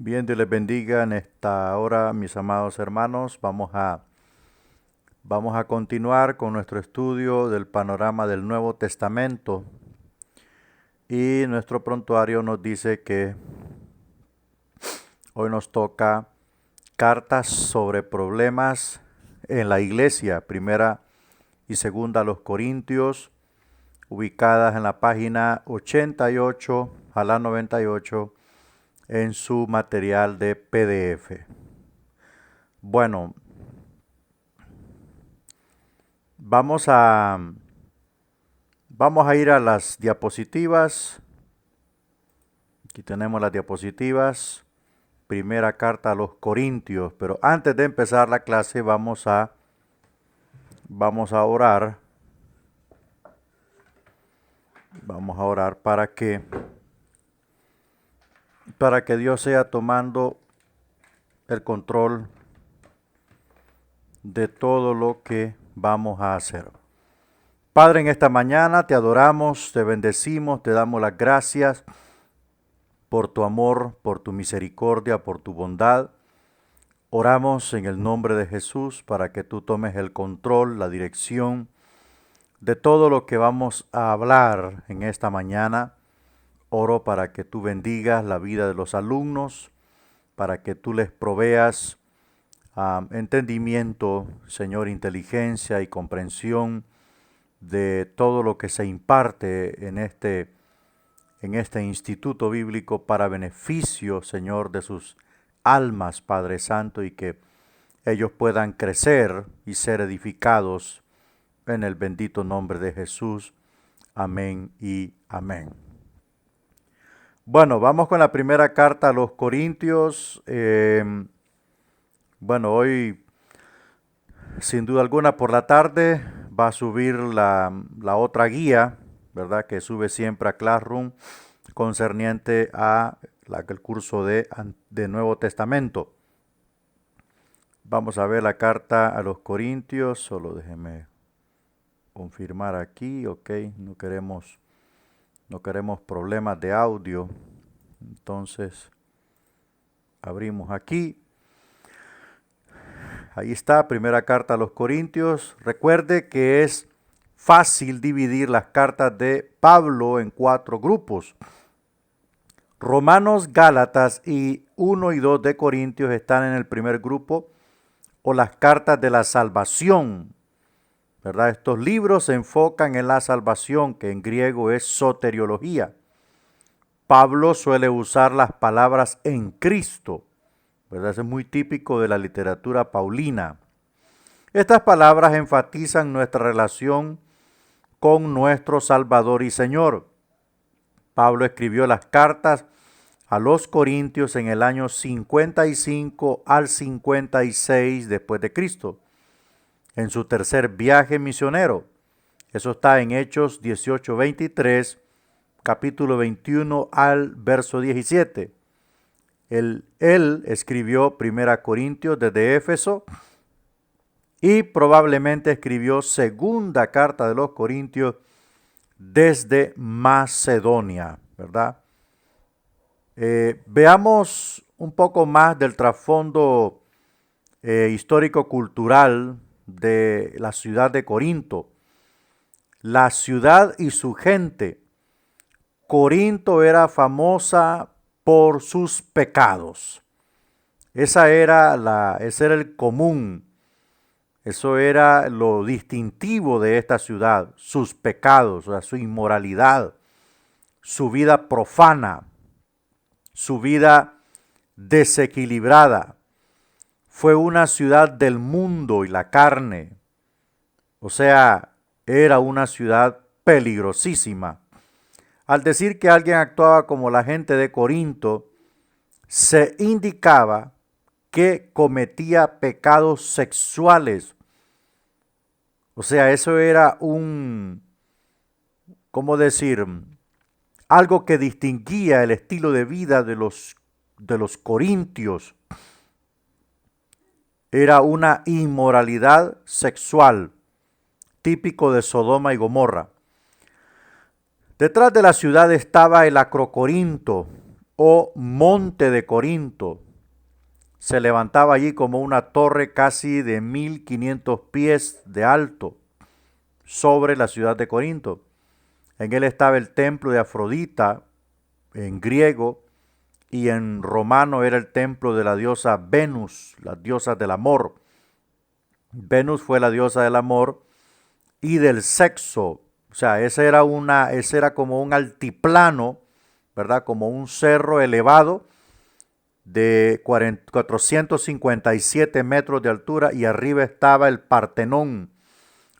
Bien, Dios les bendiga en esta hora, mis amados hermanos. Vamos a continuar con nuestro estudio del panorama del Nuevo Testamento. Y nuestro prontuario nos dice que hoy nos toca cartas sobre problemas en la iglesia, primera y segunda a los Corintios, ubicadas en la página 88 a la 98 en su material de PDF. Bueno, vamos a ir a las diapositivas. Aquí tenemos las diapositivas. Primera carta a los Corintios. Pero antes de empezar la clase vamos a orar. Vamos a orar para que Dios sea tomando el control de todo lo que vamos a hacer. Padre, en esta mañana te adoramos, te bendecimos, te damos las gracias por tu amor, por tu misericordia, por tu bondad. Oramos en el nombre de Jesús para que tú tomes el control, la dirección de todo lo que vamos a hablar en esta mañana. Oro para que tú bendigas la vida de los alumnos, para que tú les proveas entendimiento, Señor, inteligencia y comprensión de todo lo que se imparte en este instituto bíblico para beneficio, Señor, de sus almas, Padre Santo, y que ellos puedan crecer y ser edificados en el bendito nombre de Jesús. Amén y amén. Bueno, vamos con la primera carta a los Corintios. Hoy, sin duda alguna, por la tarde va a subir la otra guía, ¿verdad? Que sube siempre a Classroom, concerniente a el curso de Nuevo Testamento. Vamos a ver la carta a los Corintios. Solo déjeme confirmar aquí, ok. No queremos problemas de audio. Entonces, abrimos aquí. Ahí está, primera carta a los Corintios. Recuerde que es fácil dividir las cartas de Pablo en 4 grupos. Romanos, Gálatas y 1 y 2 de Corintios están en el primer grupo, o las cartas de la salvación, ¿verdad? Estos libros se enfocan en la salvación, que en griego es soteriología. Pablo suele usar las palabras en Cristo, ¿verdad? Eso es muy típico de la literatura paulina. Estas palabras enfatizan nuestra relación con nuestro Salvador y Señor. Pablo escribió las cartas a los Corintios en el año 55 al 56 después de Cristo, en su tercer viaje misionero. Eso está en Hechos 18:23, capítulo 21 al verso 17. Él escribió Primera Corintios desde Éfeso y probablemente escribió segunda carta de los Corintios desde Macedonia, ¿verdad? Veamos un poco más del trasfondo histórico-cultural de la ciudad de Corinto. La ciudad y su gente. Corinto era famosa por sus pecados. Ese era el común. Eso era lo distintivo de esta ciudad, sus pecados, o sea, su inmoralidad, su vida profana, su vida desequilibrada. Fue una ciudad del mundo y la carne. O sea, era una ciudad peligrosísima. Al decir que alguien actuaba como la gente de Corinto, se indicaba que cometía pecados sexuales. O sea, eso era ¿cómo decir? Algo que distinguía el estilo de vida de los corintios. Era una inmoralidad sexual, típico de Sodoma y Gomorra. Detrás de la ciudad estaba el Acrocorinto, o monte de Corinto. Se levantaba allí como una torre casi de 1500 pies de alto sobre la ciudad de Corinto. En él estaba el templo de Afrodita en griego, y en romano era el templo de la diosa Venus, la diosa del amor. Venus fue la diosa del amor y del sexo. O sea, ese era como un altiplano, ¿verdad? Como un cerro elevado de 457 metros de altura, y arriba estaba el Partenón,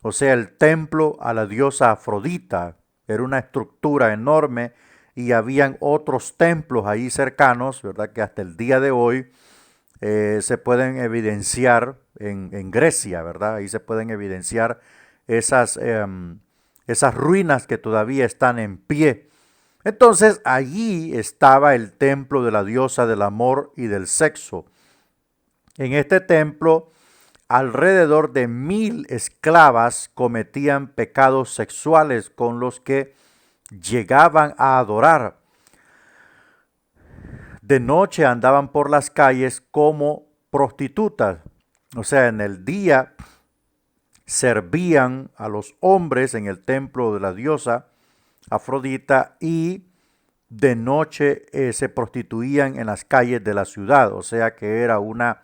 o sea, el templo a la diosa Afrodita. Era una estructura enorme, y habían otros templos ahí cercanos, ¿verdad? Que hasta el día de hoy se pueden evidenciar en Grecia, ¿verdad? Ahí se pueden evidenciar esas ruinas que todavía están en pie. Entonces allí estaba el templo de la diosa del amor y del sexo. En este templo, alrededor de 1000 esclavas cometían pecados sexuales con los que llegaban a adorar. De noche andaban por las calles como prostitutas. O sea, en el día servían a los hombres en el templo de la diosa Afrodita, y de noche se prostituían en las calles de la ciudad. O sea que era una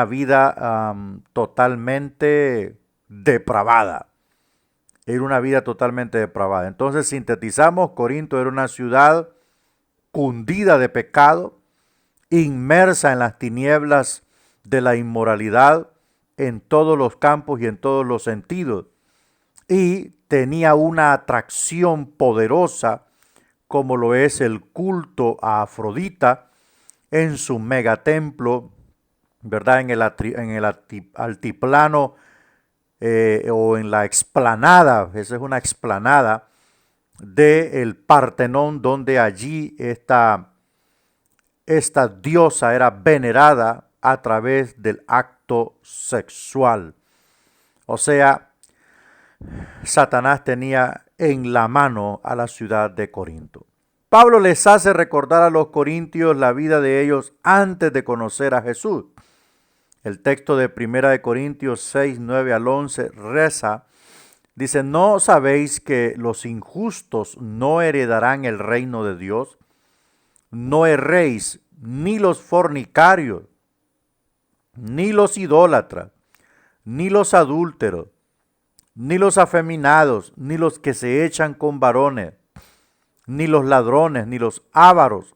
vida totalmente depravada. Era una vida totalmente depravada. Entonces sintetizamos, Corinto era una ciudad cundida de pecado, inmersa en las tinieblas de la inmoralidad en todos los campos y en todos los sentidos, y tenía una atracción poderosa como lo es el culto a Afrodita en su megatemplo, ¿verdad? En el altiplano o en la explanada, esa es una explanada del Partenón, donde allí esta diosa era venerada a través del acto sexual. O sea, Satanás tenía en la mano a la ciudad de Corinto. Pablo les hace recordar a los corintios la vida de ellos antes de conocer a Jesús. El texto de 1 de Corintios 6, 9 al 11 reza, dice: ¿no sabéis que los injustos no heredarán el reino de Dios? No erréis, ni los fornicarios, ni los idólatras, ni los adúlteros, ni los afeminados, ni los que se echan con varones, ni los ladrones, ni los ávaros,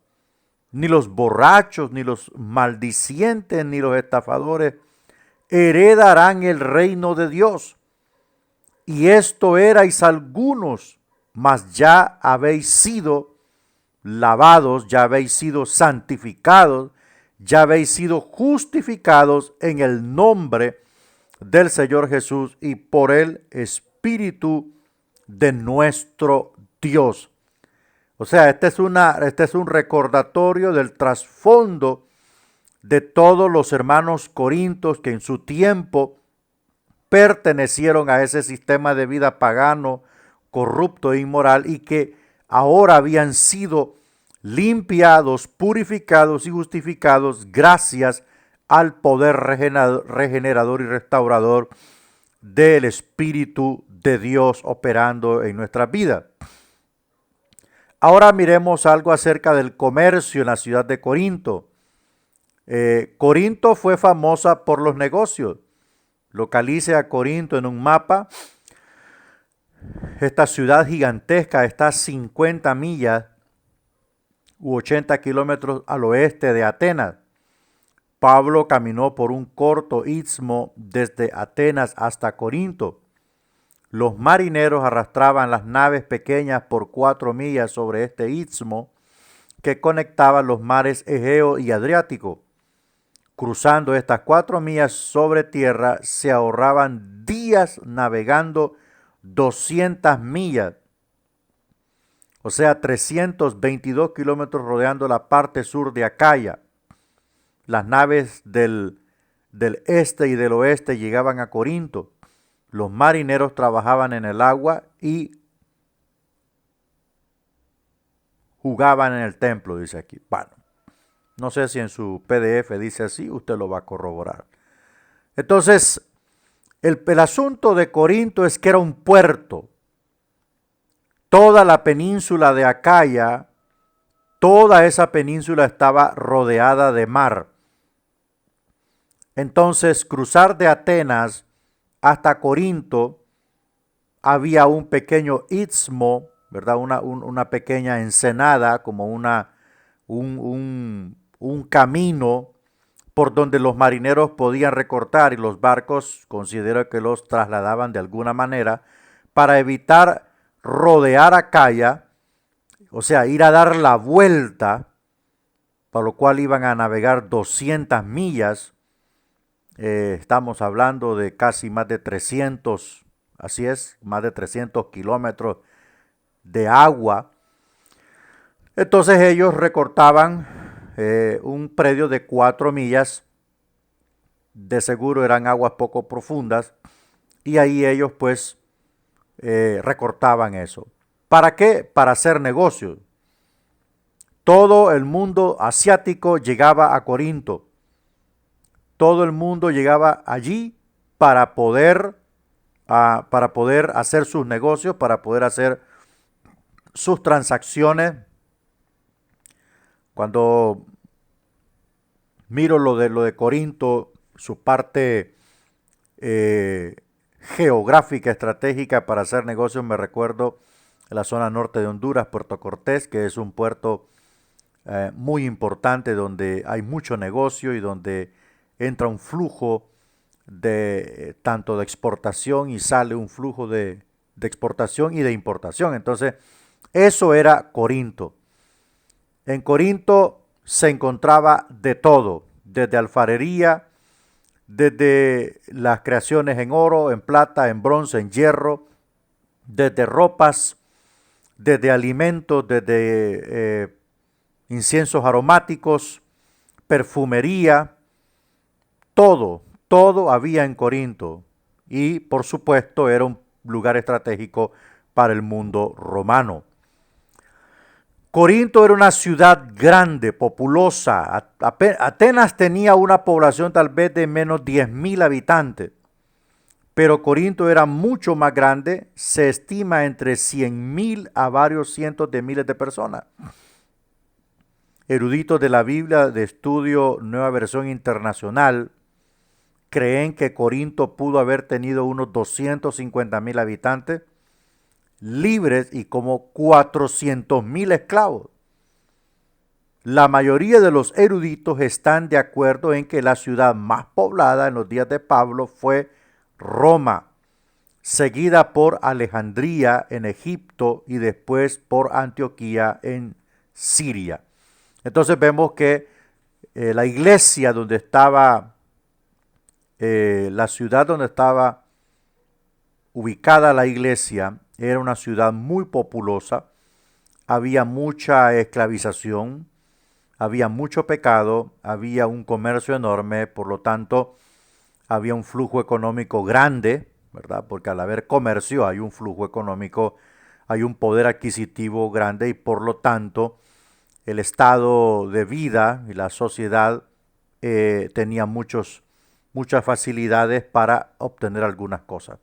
ni los borrachos, ni los maldicientes, ni los estafadores heredarán el reino de Dios. Y esto erais algunos, mas ya habéis sido lavados, ya habéis sido santificados, ya habéis sido justificados en el nombre del Señor Jesús y por el Espíritu de nuestro Dios. O sea, este es un recordatorio del trasfondo de todos los hermanos corintios que en su tiempo pertenecieron a ese sistema de vida pagano, corrupto e inmoral, y que ahora habían sido limpiados, purificados y justificados gracias al poder regenerador y restaurador del Espíritu de Dios operando en nuestra vida. Ahora miremos algo acerca del comercio en la ciudad de Corinto. Corinto fue famosa por los negocios. Localice a Corinto en un mapa. Esta ciudad gigantesca está a 50 millas u 80 kilómetros al oeste de Atenas. Pablo caminó por un corto istmo desde Atenas hasta Corinto. Los marineros arrastraban las naves pequeñas por 4 millas sobre este istmo que conectaba los mares Egeo y Adriático. Cruzando estas 4 millas sobre tierra se ahorraban días navegando 200 millas, o sea 322 kilómetros rodeando la parte sur de Acaya. Las naves del este y del oeste llegaban a Corinto. Los marineros trabajaban en el agua y jugaban en el templo, dice aquí. Bueno, no sé si en su PDF dice así, usted lo va a corroborar. Entonces, el asunto de Corinto es que era un puerto. Toda la península de Acaya, toda esa península estaba rodeada de mar. Entonces, cruzar de Atenas hasta Corinto, había un pequeño istmo, ¿verdad? Una pequeña ensenada, como un camino por donde los marineros podían recortar y los barcos considero que los trasladaban de alguna manera para evitar rodear Acaya, o sea, ir a dar la vuelta, para lo cual iban a navegar 200 millas. Estamos hablando de casi más de 300, así es, más de 300 kilómetros de agua. Entonces ellos recortaban un predio de 4 millas, de seguro eran aguas poco profundas, y ahí ellos pues recortaban eso. ¿Para qué? Para hacer negocios. Todo el mundo asiático llegaba a Corinto. Todo el mundo llegaba allí para poder hacer sus negocios, para poder hacer sus transacciones. Cuando miro lo de Corinto, su parte geográfica, estratégica para hacer negocios, me recuerdo la zona norte de Honduras, Puerto Cortés, que es un puerto muy importante donde hay mucho negocio y donde entra un flujo de tanto de exportación y sale un flujo de exportación y de importación. Entonces, eso era Corinto. En Corinto se encontraba de todo, desde alfarería, desde las creaciones en oro, en plata, en bronce, en hierro, desde ropas, desde alimentos, desde inciensos aromáticos, perfumería, todo había en Corinto. Y por supuesto era un lugar estratégico para el mundo romano. Corinto era una ciudad grande, populosa. Atenas tenía una población tal vez de menos 10.000 habitantes, pero Corinto era mucho más grande, se estima entre 100.000 a varios cientos de miles de personas. Eruditos de la Biblia de estudio Nueva Versión Internacional creen que Corinto pudo haber tenido unos 250.000 habitantes libres y como 400.000 esclavos. La mayoría de los eruditos están de acuerdo en que la ciudad más poblada en los días de Pablo fue Roma, seguida por Alejandría en Egipto y después por Antioquía en Siria. Entonces vemos que la iglesia donde estaba, la ciudad donde estaba ubicada la iglesia, era una ciudad muy populosa, había mucha esclavización, había mucho pecado, había un comercio enorme, por lo tanto, había un flujo económico grande, ¿verdad? Porque al haber comercio hay un flujo económico, hay un poder adquisitivo grande y por lo tanto el estado de vida y la sociedad tenía muchas facilidades para obtener algunas cosas.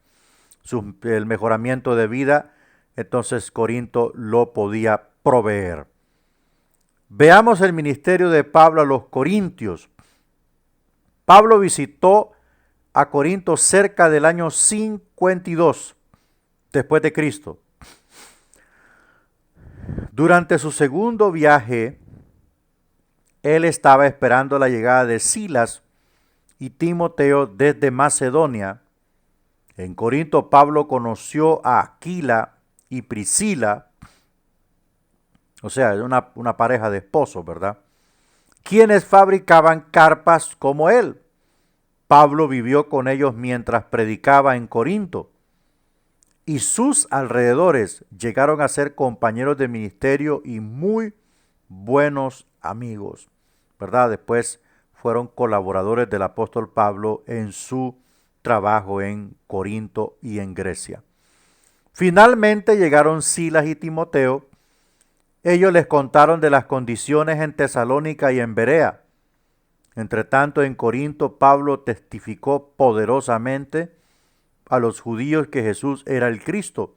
El mejoramiento de vida, entonces Corinto lo podía proveer. Veamos el ministerio de Pablo a los corintios. Pablo visitó a Corinto cerca del año 52 después de Cristo. Durante su segundo viaje, él estaba esperando la llegada de Silas y Timoteo desde Macedonia. En Corinto, Pablo conoció a Aquila y Priscila, o sea, una pareja de esposos, ¿verdad? Quienes fabricaban carpas como él. Pablo vivió con ellos mientras predicaba en Corinto. Y sus alrededores llegaron a ser compañeros de ministerio y muy buenos amigos, ¿verdad? Después fueron colaboradores del apóstol Pablo en su trabajo en Corinto y en Grecia. Finalmente llegaron Silas y Timoteo. Ellos les contaron de las condiciones en Tesalónica y en Berea. Entre tanto, en Corinto, Pablo testificó poderosamente a los judíos que Jesús era el Cristo.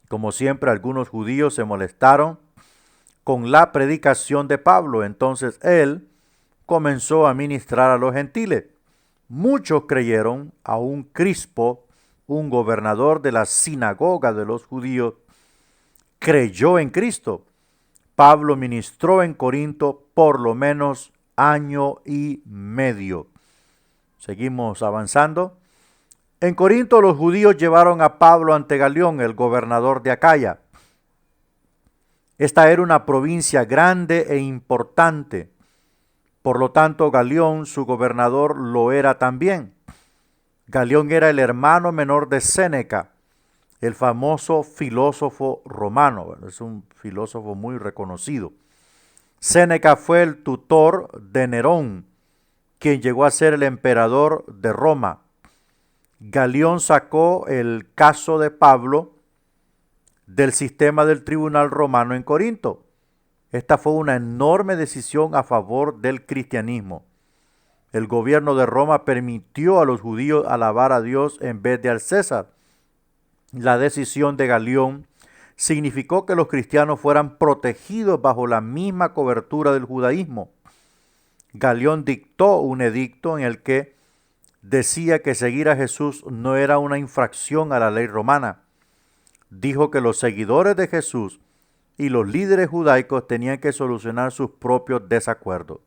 Como siempre, algunos judíos se molestaron con la predicación de Pablo. Entonces él comenzó a ministrar a los gentiles. Muchos creyeron, aun Crispo, un gobernador de la sinagoga de los judíos, creyó en Cristo. Pablo ministró en Corinto por lo menos año y medio. Seguimos avanzando. En Corinto los judíos llevaron a Pablo ante Galión, el gobernador de Acaya. Esta era una provincia grande e importante. Por lo tanto, Galión, su gobernador, lo era también. Galión era el hermano menor de Séneca, el famoso filósofo romano. Es un filósofo muy reconocido. Séneca fue el tutor de Nerón, quien llegó a ser el emperador de Roma. Galión sacó el caso de Pablo del sistema del tribunal romano en Corinto. Esta fue una enorme decisión a favor del cristianismo. El gobierno de Roma permitió a los judíos alabar a Dios en vez de al César. La decisión de Galión significó que los cristianos fueran protegidos bajo la misma cobertura del judaísmo. Galión dictó un edicto en el que decía que seguir a Jesús no era una infracción a la ley romana. Dijo que los seguidores de Jesús y los líderes judaicos tenían que solucionar sus propios desacuerdos.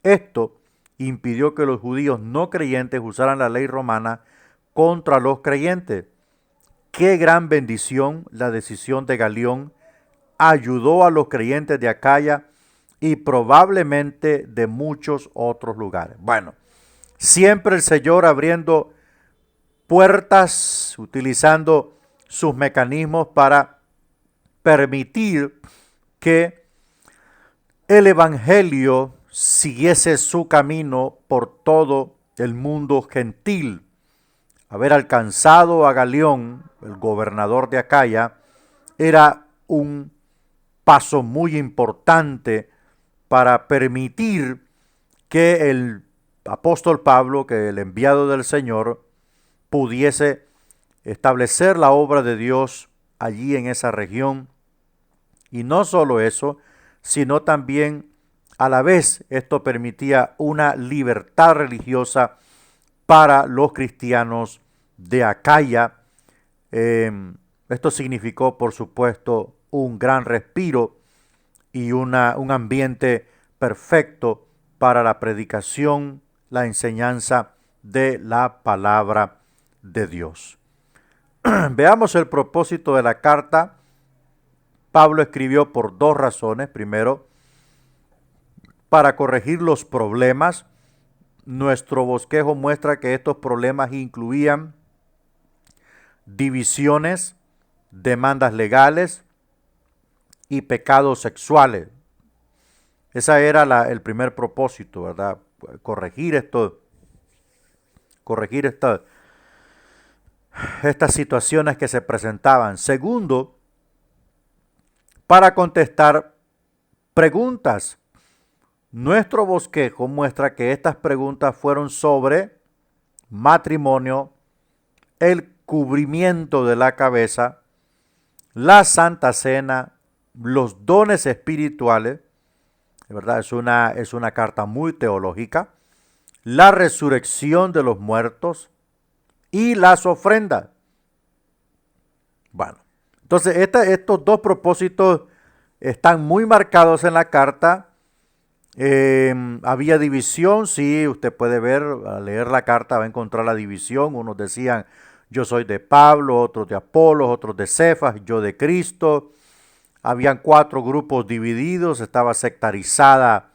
Esto impidió que los judíos no creyentes usaran la ley romana contra los creyentes. Qué gran bendición la decisión de Galión. Ayudó a los creyentes de Acaya y probablemente de muchos otros lugares. Bueno, siempre el Señor abriendo puertas, utilizando sus mecanismos para permitir que el evangelio siguiese su camino por todo el mundo gentil. Haber alcanzado a Galión, el gobernador de Acaya, era un paso muy importante para permitir que el apóstol Pablo, que el enviado del Señor, pudiese establecer la obra de Dios allí en esa región. Y no solo eso, sino también a la vez esto permitía una libertad religiosa para los cristianos de Acaya. Esto significó, por supuesto, un gran respiro y un ambiente perfecto para la predicación, la enseñanza de la palabra de Dios. Veamos el propósito de la carta. Pablo escribió por dos razones. Primero, para corregir los problemas. Nuestro bosquejo muestra que estos problemas incluían divisiones, demandas legales y pecados sexuales. Ese era el primer propósito, ¿verdad? Corregir estas situaciones que se presentaban. Segundo, para contestar preguntas. Nuestro bosquejo muestra que estas preguntas fueron sobre matrimonio, el cubrimiento de la cabeza, la Santa Cena, los dones espirituales, de verdad es una carta muy teológica, la resurrección de los muertos y las ofrendas. Bueno, entonces estos dos propósitos están muy marcados en la carta. Había división, sí, usted puede ver, al leer la carta va a encontrar la división. Unos decían, yo soy de Pablo, otros de Apolos, otros de Cefas, yo de Cristo. Habían 4 grupos divididos, estaba sectarizada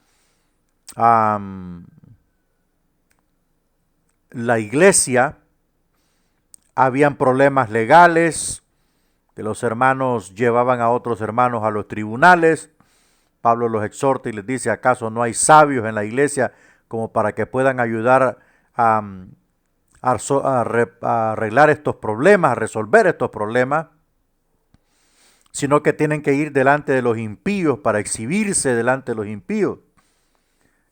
la iglesia. Habían problemas legales, que los hermanos llevaban a otros hermanos a los tribunales. Pablo los exhorta y les dice, ¿acaso no hay sabios en la iglesia como para que puedan ayudar a arreglar estos problemas, a resolver estos problemas? sino que tienen que ir delante de los impíos para exhibirse delante de los impíos.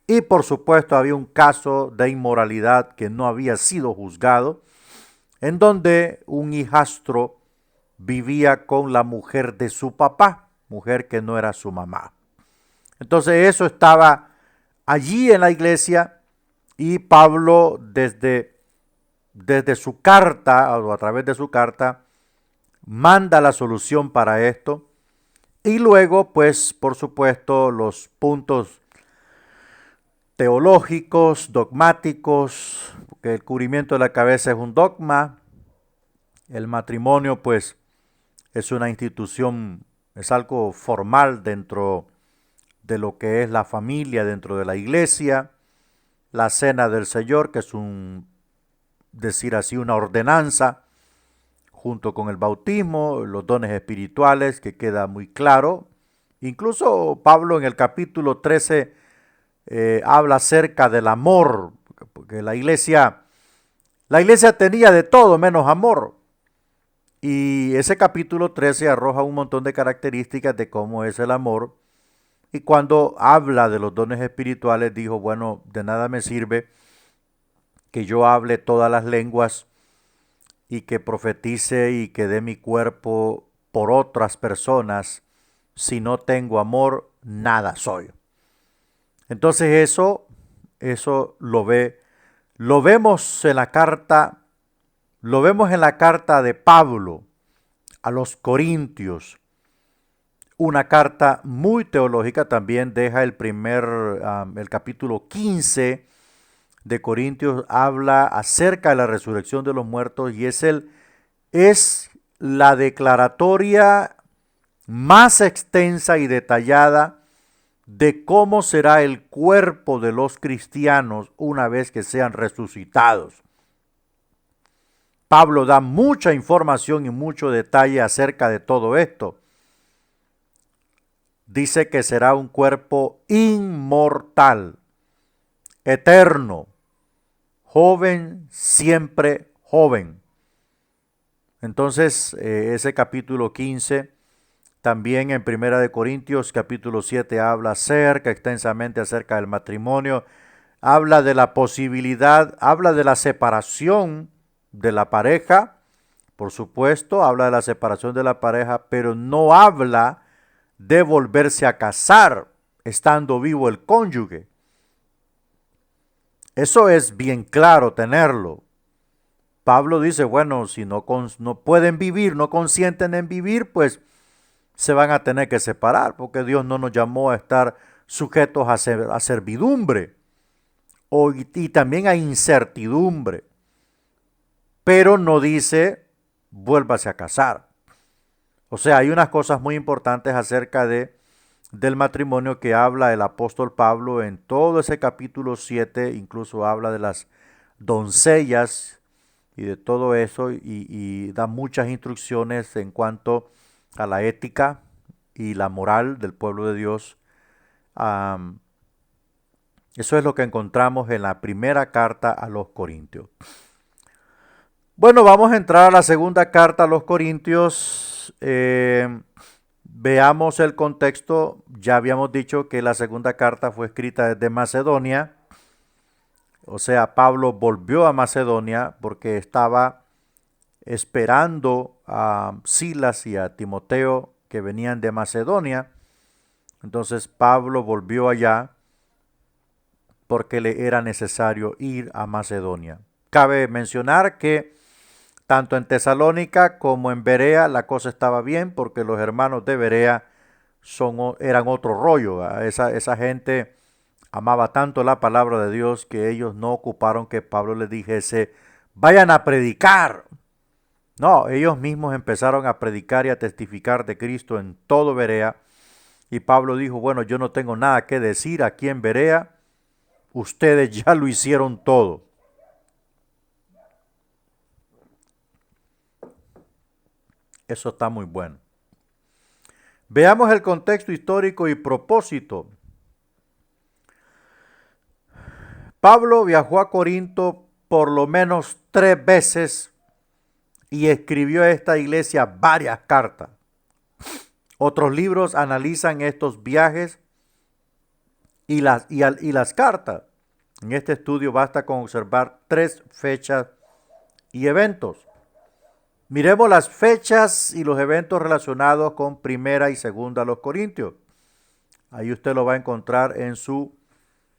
Y por supuesto había un caso de inmoralidad que no había sido juzgado, en donde un hijastro vivía con la mujer de su papá, mujer que no era su mamá. Entonces eso estaba allí en la iglesia y Pablo desde su carta o a través de su carta manda la solución para esto y luego pues por supuesto los puntos teológicos, dogmáticos, porque el cubrimiento de la cabeza es un dogma, el matrimonio pues es una institución, es algo formal dentro de lo que es la familia, dentro de la iglesia, la cena del Señor, que es decir así, una ordenanza, junto con el bautismo, los dones espirituales, que queda muy claro. Incluso Pablo en el capítulo 13 habla acerca del amor, porque la iglesia tenía de todo menos amor. Y ese capítulo 13 arroja un montón de características de cómo es el amor. Y cuando habla de los dones espirituales, dijo, bueno, de nada me sirve que yo hable todas las lenguas y que profetice y que dé mi cuerpo por otras personas. Si no tengo amor, nada soy. Entonces eso lo vemos en la carta, lo vemos en la carta de Pablo a los Corintios. Una carta muy teológica, también deja el capítulo 15 de Corintios, habla acerca de la resurrección de los muertos y es la declaratoria más extensa y detallada de cómo será el cuerpo de los cristianos una vez que sean resucitados. Pablo da mucha información y mucho detalle acerca de todo esto. Dice que será un cuerpo inmortal, eterno, joven, siempre joven. Entonces, ese capítulo 15, también en Primera de Corintios, capítulo 7, habla extensamente acerca del matrimonio, habla de la posibilidad, habla de la separación de la pareja, por supuesto, habla de la separación de la pareja, pero no habla de volverse a casar estando vivo el cónyuge. Eso es bien claro tenerlo. Pablo dice, bueno, si no pueden vivir, no consienten en vivir, pues se van a tener que separar, porque Dios no nos llamó a estar sujetos a servidumbre y también a incertidumbre. Pero no dice, vuélvase a casar. O sea, hay unas cosas muy importantes acerca del matrimonio que habla el apóstol Pablo en todo ese capítulo 7, incluso habla de las doncellas y de todo eso y da muchas instrucciones en cuanto a la ética y la moral del pueblo de Dios. Eso es lo que encontramos en la primera carta a los Corintios. Bueno, vamos a entrar a la segunda carta a los Corintios. Veamos el contexto. Ya habíamos dicho que la segunda carta fue escrita desde Macedonia. O sea, Pablo volvió a Macedonia porque estaba esperando a Silas y a Timoteo que venían de Macedonia. Entonces Pablo volvió allá porque le era necesario ir a Macedonia. Cabe mencionar que tanto en Tesalónica como en Berea la cosa estaba bien porque los hermanos de Berea eran otro rollo. Esa gente amaba tanto la palabra de Dios que ellos no ocuparon que Pablo les dijese, vayan a predicar. No, ellos mismos empezaron a predicar y a testificar de Cristo en todo Berea. Y Pablo dijo, bueno, yo no tengo nada que decir aquí en Berea, ustedes ya lo hicieron todo. Eso está muy bueno. Veamos el contexto histórico y propósito. Pablo viajó a Corinto por lo menos 3 veces y escribió a esta iglesia varias cartas. Otros libros analizan estos viajes y las cartas. En este estudio basta con observar 3 fechas y eventos. Miremos las fechas y los eventos relacionados con primera y segunda los Corintios. Ahí usted lo va a encontrar en su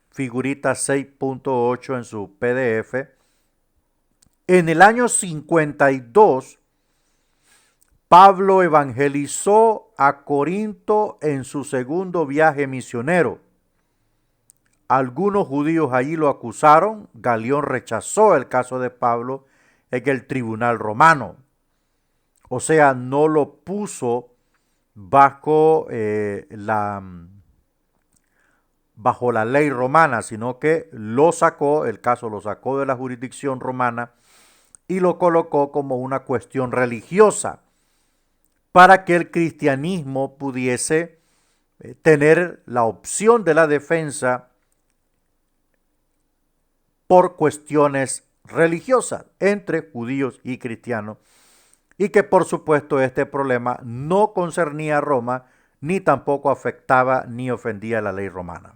figurita 6.8 en su PDF. En el año 52, Pablo evangelizó a Corinto en su segundo viaje misionero. Algunos judíos allí lo acusaron. Galión rechazó el caso de Pablo en el tribunal romano. O sea, no lo puso bajo la ley romana, sino que lo sacó, el caso lo sacó de la jurisdicción romana y lo colocó como una cuestión religiosa para que el cristianismo pudiese tener la opción de la defensa por cuestiones religiosas entre judíos y cristianos, y que por supuesto este problema no concernía a Roma, ni tampoco afectaba ni ofendía la ley romana.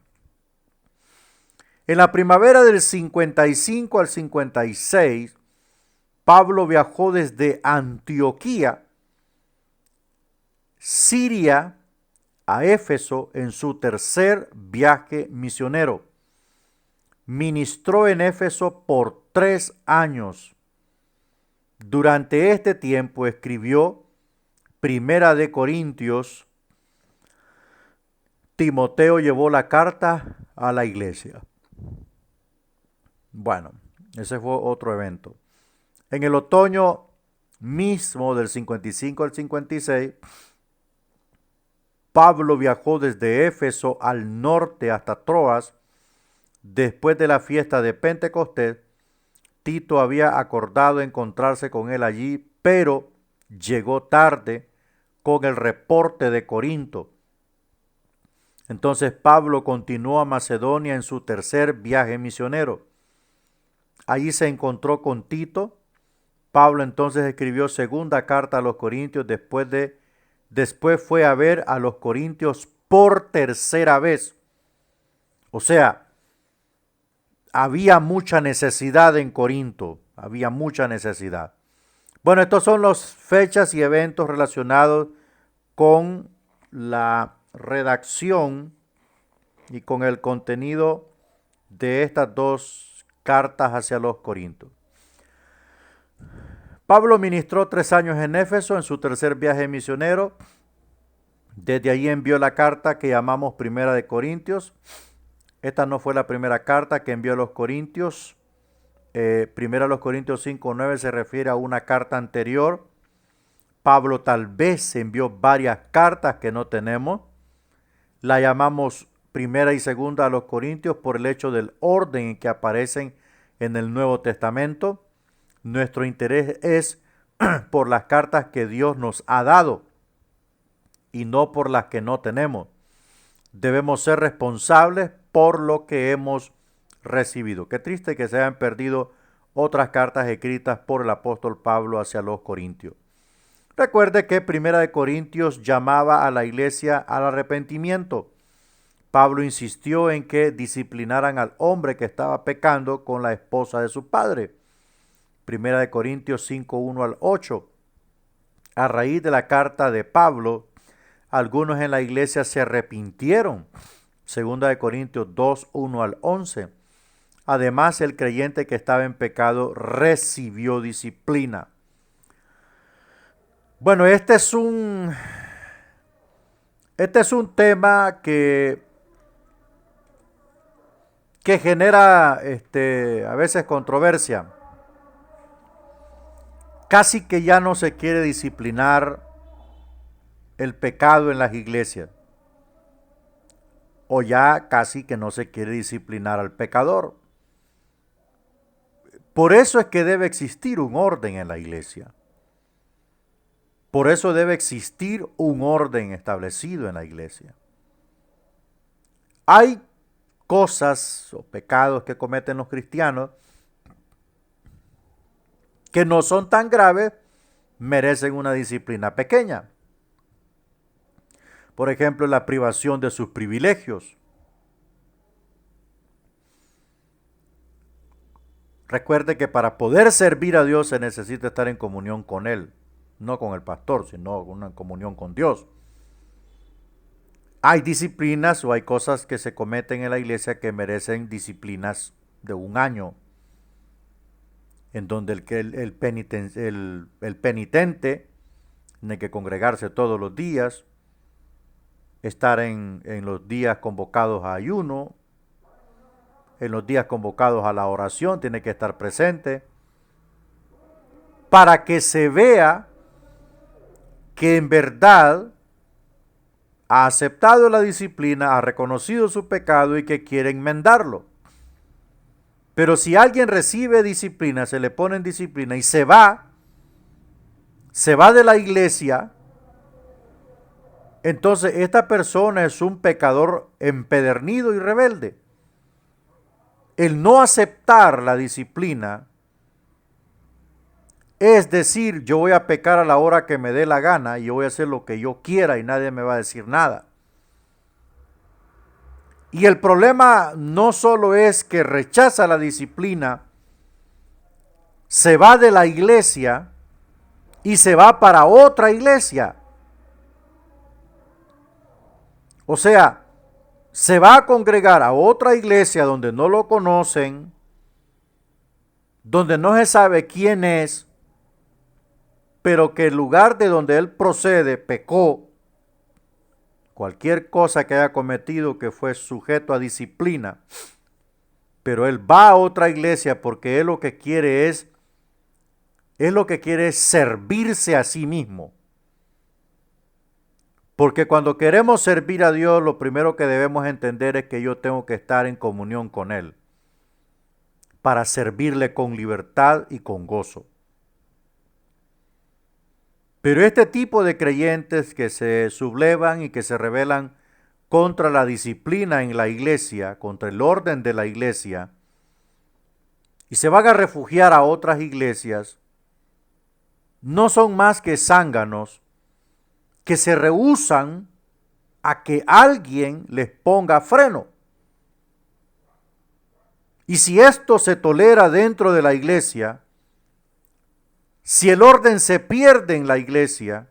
En la primavera del 55 al 56, Pablo viajó desde Antioquía, Siria, a Éfeso en su tercer viaje misionero. Ministró en Éfeso por 3 años. Durante este tiempo escribió Primera de Corintios. Timoteo llevó la carta a la iglesia. Bueno, ese fue otro evento. En el otoño mismo del 55 al 56, Pablo viajó desde Éfeso al norte hasta Troas. Después de la fiesta de Pentecostés, Tito había acordado encontrarse con él allí, pero llegó tarde con el reporte de Corinto. Entonces Pablo continuó a Macedonia en su tercer viaje misionero. Allí se encontró con Tito. Pablo entonces escribió segunda carta a los Corintios. Después fue a ver a los Corintios por tercera vez. O sea, había mucha necesidad en Corinto, había mucha necesidad. Bueno, estos son las fechas y eventos relacionados con la redacción y con el contenido de estas 2 cartas hacia los Corintios. Pablo ministró 3 años en Éfeso en su tercer viaje misionero. Desde allí envió la carta que llamamos Primera de Corintios. Esta no fue la primera carta que envió a los Corintios. Primera a los Corintios 5:9 se refiere a una carta anterior. Pablo tal vez envió varias cartas que no tenemos. La llamamos Primera y Segunda a los Corintios por el hecho del orden en que aparecen en el Nuevo Testamento. Nuestro interés es por las cartas que Dios nos ha dado y no por las que no tenemos. Debemos ser responsables por lo que hemos recibido. Qué triste que se hayan perdido otras cartas escritas por el apóstol Pablo hacia los Corintios. Recuerde que Primera de Corintios llamaba a la iglesia al arrepentimiento. Pablo insistió en que disciplinaran al hombre que estaba pecando con la esposa de su padre. Primera de Corintios 5:1 al 8. A raíz de la carta de Pablo, algunos en la iglesia se arrepintieron. Segunda de Corintios 2:1 al 11. Además, el creyente que estaba en pecado recibió disciplina. Bueno, este es un tema que genera a veces controversia. Casi que ya no se quiere disciplinar el pecado en las iglesias. O ya casi que no se quiere disciplinar al pecador. Por eso es que debe existir un orden en la iglesia. Por eso debe existir un orden establecido en la iglesia. Hay cosas o pecados que cometen los cristianos que no son tan graves, merecen una disciplina pequeña. por ejemplo, la privación de sus privilegios. Recuerde que para poder servir a Dios se necesita estar en comunión con Él, no con el pastor, sino una comunión con Dios. Hay disciplinas o hay cosas que se cometen en la iglesia que merecen disciplinas de un año, en donde el penitente tiene que congregarse todos los días, estar en los días convocados a ayuno, en los días convocados a la oración, tiene que estar presente, para que se vea que en verdad ha aceptado la disciplina, ha reconocido su pecado y que quiere enmendarlo. Pero si alguien recibe disciplina, se le pone en disciplina y se va de la iglesia, entonces esta persona es un pecador empedernido y rebelde. El no aceptar la disciplina es decir, yo voy a pecar a la hora que me dé la gana y yo voy a hacer lo que yo quiera y nadie me va a decir nada. Y el problema no solo es que rechaza la disciplina, se va de la iglesia y se va para otra iglesia. O sea, se va a congregar a otra iglesia donde no lo conocen, donde no se sabe quién es, pero que el lugar de donde él procede pecó. Cualquier cosa que haya cometido que fue sujeto a disciplina, pero él va a otra iglesia porque él lo que quiere es servirse a sí mismo. Porque cuando queremos servir a Dios, lo primero que debemos entender es que yo tengo que estar en comunión con Él para servirle con libertad y con gozo. Pero este tipo de creyentes que se sublevan y que se rebelan contra la disciplina en la iglesia, contra el orden de la iglesia, y se van a refugiar a otras iglesias, no son más que zánganos que se rehúsan a que alguien les ponga freno. Y si esto se tolera dentro de la iglesia, si el orden se pierde en la iglesia,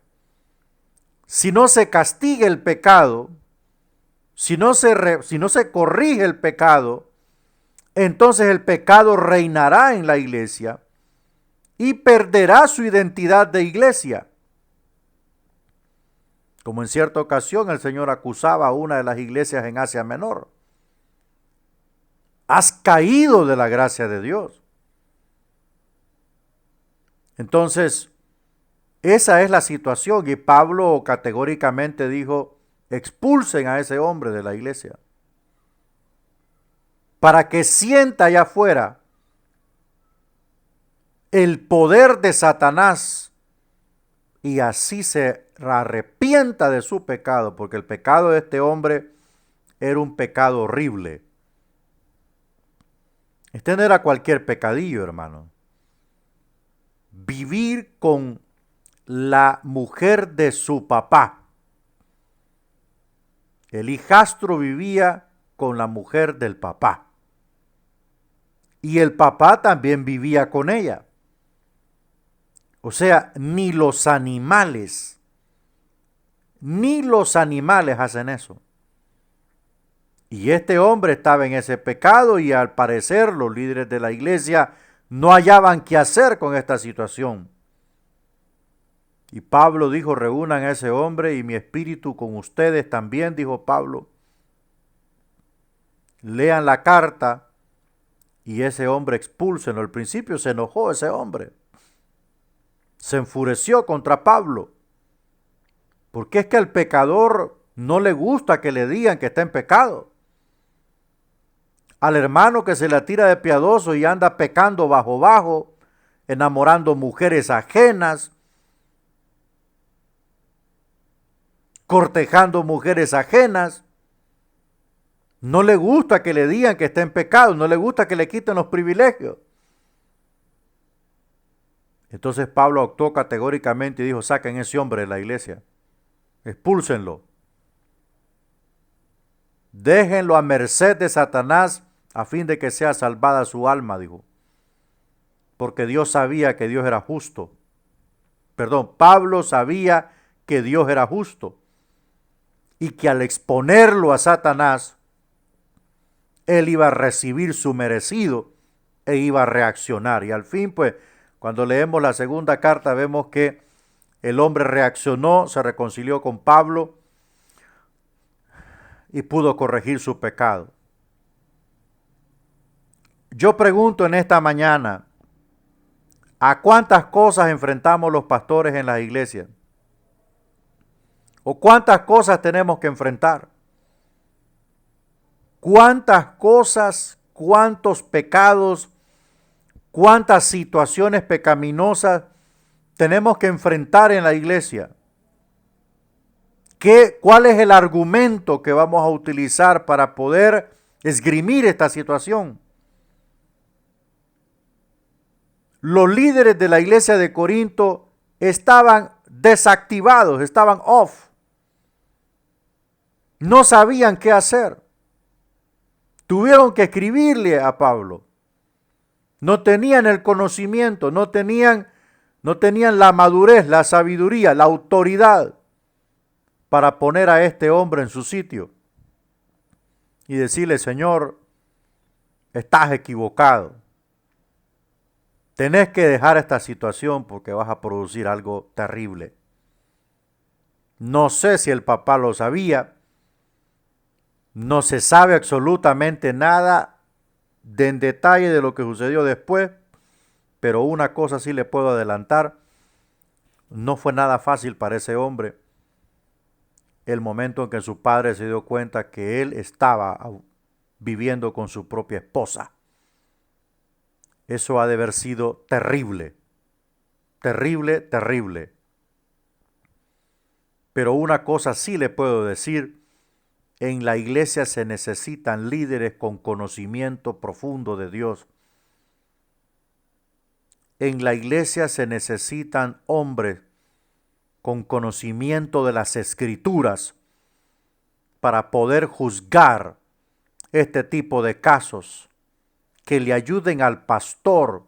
si no se castiga el pecado, si no se corrige el pecado, entonces el pecado reinará en la iglesia y perderá su identidad de iglesia. Como en cierta ocasión el Señor acusaba a una de las iglesias en Asia Menor. Has caído de la gracia de Dios. Entonces, esa es la situación y Pablo categóricamente dijo, expulsen a ese hombre de la iglesia. Para que sienta allá afuera el poder de Satanás y así se arrepienta de su pecado, porque el pecado de este hombre era un pecado horrible. Este no era cualquier pecadillo, hermano. Vivir con la mujer de su papá. El hijastro vivía con la mujer del papá. Y el papá también vivía con ella. O sea, ni los animales hacen eso. Y este hombre estaba en ese pecado y al parecer los líderes de la iglesia no hallaban qué hacer con esta situación. Y Pablo dijo, reúnan a ese hombre y mi espíritu con ustedes también, dijo Pablo. Lean la carta y ese hombre expúlsenlo. Al principio se enojó ese hombre. Se enfureció contra Pablo. Porque es que al pecador no le gusta que le digan que está en pecado. Al hermano que se la tira de piadoso y anda pecando bajo, enamorando mujeres ajenas, cortejando mujeres ajenas, no le gusta que le digan que está en pecado, no le gusta que le quiten los privilegios. Entonces Pablo actuó categóricamente y dijo, saquen ese hombre de la iglesia, expúlsenlo. Déjenlo a merced de Satanás a fin de que sea salvada su alma, dijo. Porque Dios sabía que Dios era justo. Perdón, Pablo sabía que Dios era justo y que al exponerlo a Satanás, él iba a recibir su merecido e iba a reaccionar. Y al fin, pues, cuando leemos la segunda carta, vemos que el hombre reaccionó, se reconcilió con Pablo y pudo corregir su pecado. Yo pregunto en esta mañana, ¿a cuántas cosas enfrentamos los pastores en las iglesias? ¿O cuántas cosas tenemos que enfrentar? ¿Cuántas cosas, cuántos pecados, cuántas situaciones pecaminosas tenemos que enfrentar en la iglesia? ¿Cuál es el argumento que vamos a utilizar para poder esgrimir esta situación? Los líderes de la iglesia de Corinto estaban desactivados, estaban off. No sabían qué hacer. Tuvieron que escribirle a Pablo. No tenían el conocimiento, no tenían la madurez, la sabiduría, la autoridad para poner a este hombre en su sitio y decirle, Señor, estás equivocado. Tenés que dejar esta situación porque vas a producir algo terrible. No sé si el papá lo sabía. No se sabe absolutamente nada en detalle de lo que sucedió después, pero una cosa sí le puedo adelantar. No fue nada fácil para ese hombre el momento en que su padre se dio cuenta que él estaba viviendo con su propia esposa. Eso ha de haber sido terrible, terrible, terrible. Pero una cosa sí le puedo decir, en la iglesia se necesitan líderes con conocimiento profundo de Dios. En la iglesia se necesitan hombres con conocimiento de las Escrituras para poder juzgar este tipo de casos, que le ayuden al pastor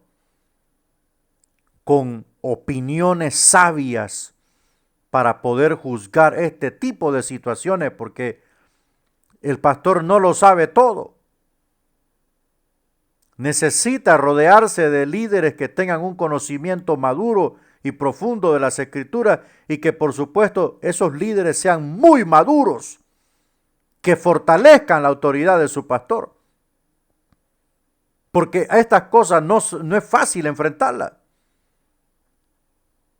con opiniones sabias para poder juzgar este tipo de situaciones, porque el pastor no lo sabe todo. Necesita rodearse de líderes que tengan un conocimiento maduro y profundo de las Escrituras y que por supuesto esos líderes sean muy maduros, que fortalezcan la autoridad de su pastor. Porque a estas cosas no es fácil enfrentarlas.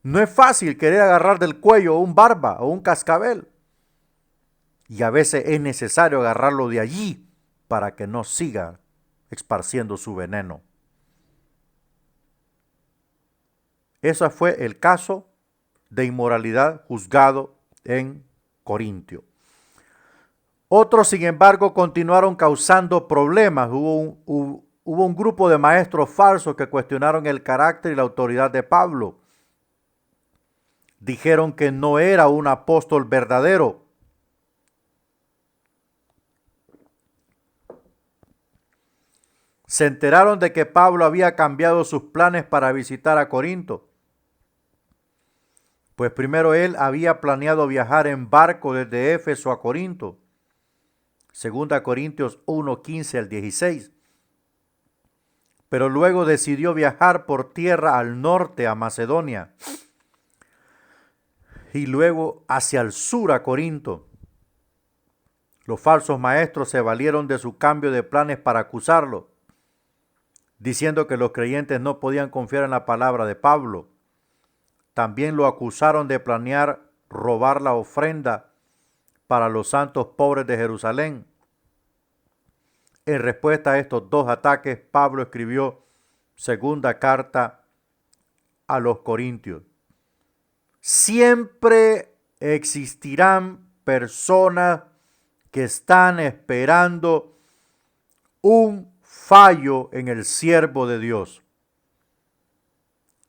No es fácil querer agarrar del cuello un barba o un cascabel. Y a veces es necesario agarrarlo de allí para que no siga esparciendo su veneno. Ese fue el caso de inmoralidad juzgado en Corintio. Otros, sin embargo, continuaron causando problemas. Hubo un grupo de maestros falsos que cuestionaron el carácter y la autoridad de Pablo. Dijeron que no era un apóstol verdadero. Se enteraron de que Pablo había cambiado sus planes para visitar a Corinto. Pues primero él había planeado viajar en barco desde Éfeso a Corinto. 2 Corintios 1, 15 al 16. Pero luego decidió viajar por tierra al norte a Macedonia y luego hacia el sur a Corinto. Los falsos maestros se valieron de su cambio de planes para acusarlo, diciendo que los creyentes no podían confiar en la palabra de Pablo. También lo acusaron de planear robar la ofrenda para los santos pobres de Jerusalén. En respuesta a estos dos ataques, Pablo escribió segunda carta a los Corintios. Siempre existirán personas que están esperando un fallo en el siervo de Dios.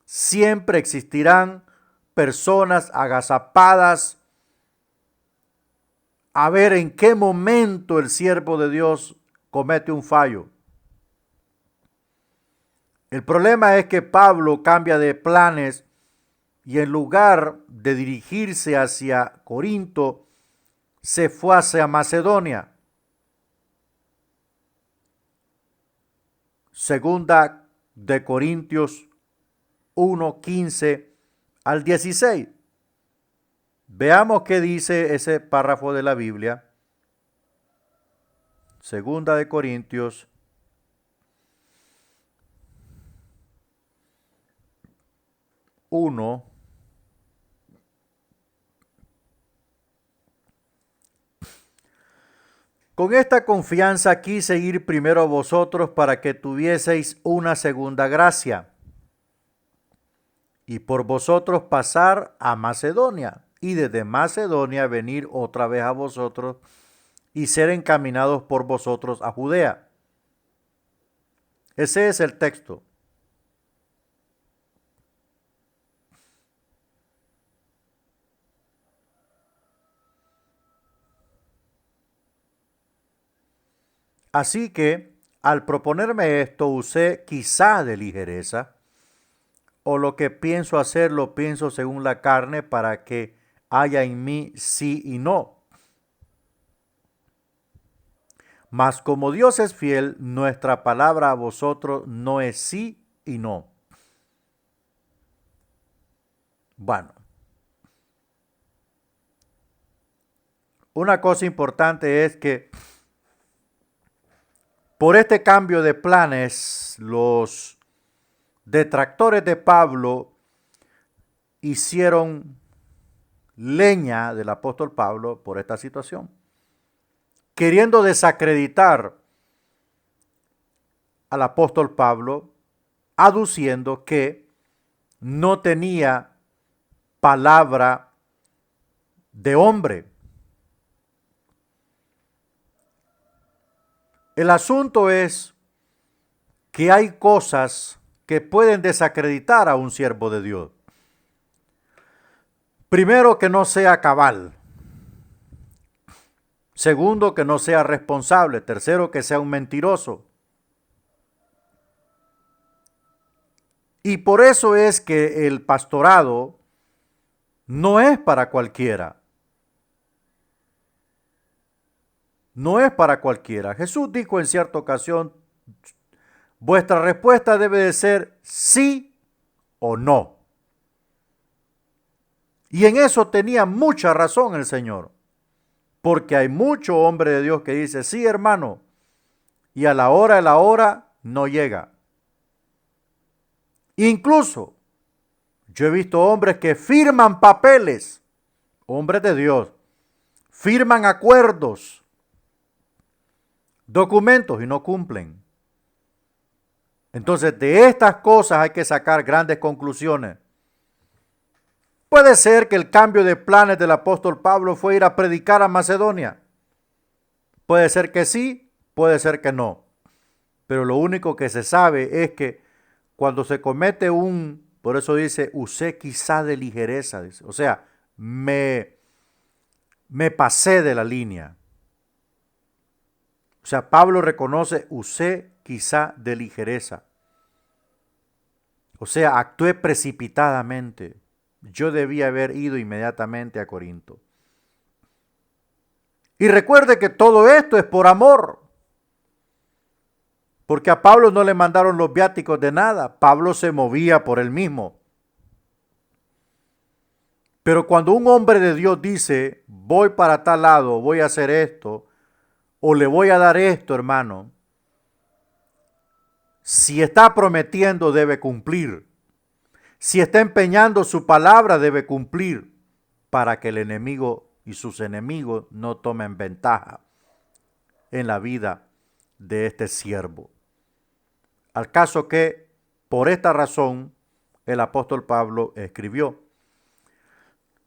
Siempre existirán personas agazapadas a ver en qué momento el siervo de Dios comete un fallo. El problema es que Pablo cambia de planes y en lugar de dirigirse hacia Corinto, se fue hacia Macedonia. Segunda de Corintios 1:15 al 16. Veamos qué dice ese párrafo de la Biblia. Segunda de Corintios 1. Con esta confianza quise ir primero a vosotros para que tuvieseis una segunda gracia y por vosotros pasar a Macedonia y desde Macedonia venir otra vez a vosotros y ser encaminados por vosotros a Judea. Ese es el texto. Así que, al proponerme esto, usé quizá de ligereza, o lo que pienso hacer lo pienso según la carne para que haya en mí sí y no. Mas como Dios es fiel, nuestra palabra a vosotros no es sí y no. Bueno, una cosa importante es que por este cambio de planes, los detractores de Pablo hicieron leña del apóstol Pablo por esta situación, queriendo desacreditar al apóstol Pablo, aduciendo que no tenía palabra de hombre. El asunto es que hay cosas que pueden desacreditar a un siervo de Dios. Primero, que no sea cabal. Segundo, que no sea responsable. Tercero, que sea un mentiroso. Y por eso es que el pastorado no es para cualquiera. No es para cualquiera. Jesús dijo en cierta ocasión, vuestra respuesta debe de ser sí o no. Y en eso tenía mucha razón el Señor. Porque hay mucho hombre de Dios que dice, sí hermano, y a la hora de la hora no llega. Incluso yo he visto hombres que firman papeles, hombres de Dios, firman acuerdos, documentos y no cumplen. Entonces, de estas cosas hay que sacar grandes conclusiones. Puede ser que el cambio de planes del apóstol Pablo fue ir a predicar a Macedonia. Puede ser que sí, puede ser que no. Pero lo único que se sabe es que cuando se comete por eso dice, usé quizá de ligereza, dice. O sea, me pasé de la línea. O sea, Pablo reconoce, usé quizá de ligereza. O sea, actué precipitadamente. Yo debía haber ido inmediatamente a Corinto. Y recuerde que todo esto es por amor. Porque a Pablo no le mandaron los viáticos de nada. Pablo se movía por él mismo. Pero cuando un hombre de Dios dice, voy para tal lado, voy a hacer esto, o le voy a dar esto, hermano, si está prometiendo, debe cumplir. Si está empeñando su palabra, debe cumplir para que el enemigo y sus enemigos no tomen ventaja en la vida de este siervo. Al caso que, por esta razón, el apóstol Pablo escribió.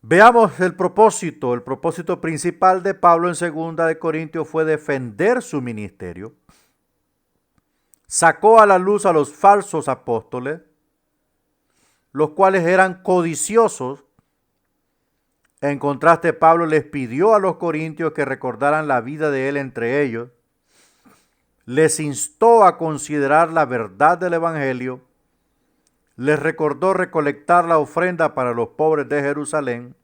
Veamos el propósito. El propósito principal de Pablo en 2 de Corintios fue defender su ministerio. Sacó a la luz a los falsos apóstoles, los cuales eran codiciosos En contraste, Pablo les pidió a los corintios que recordaran la vida de él entre ellos, les instó a considerar la verdad del evangelio, les recordó recolectar la ofrenda para los pobres de Jerusalén,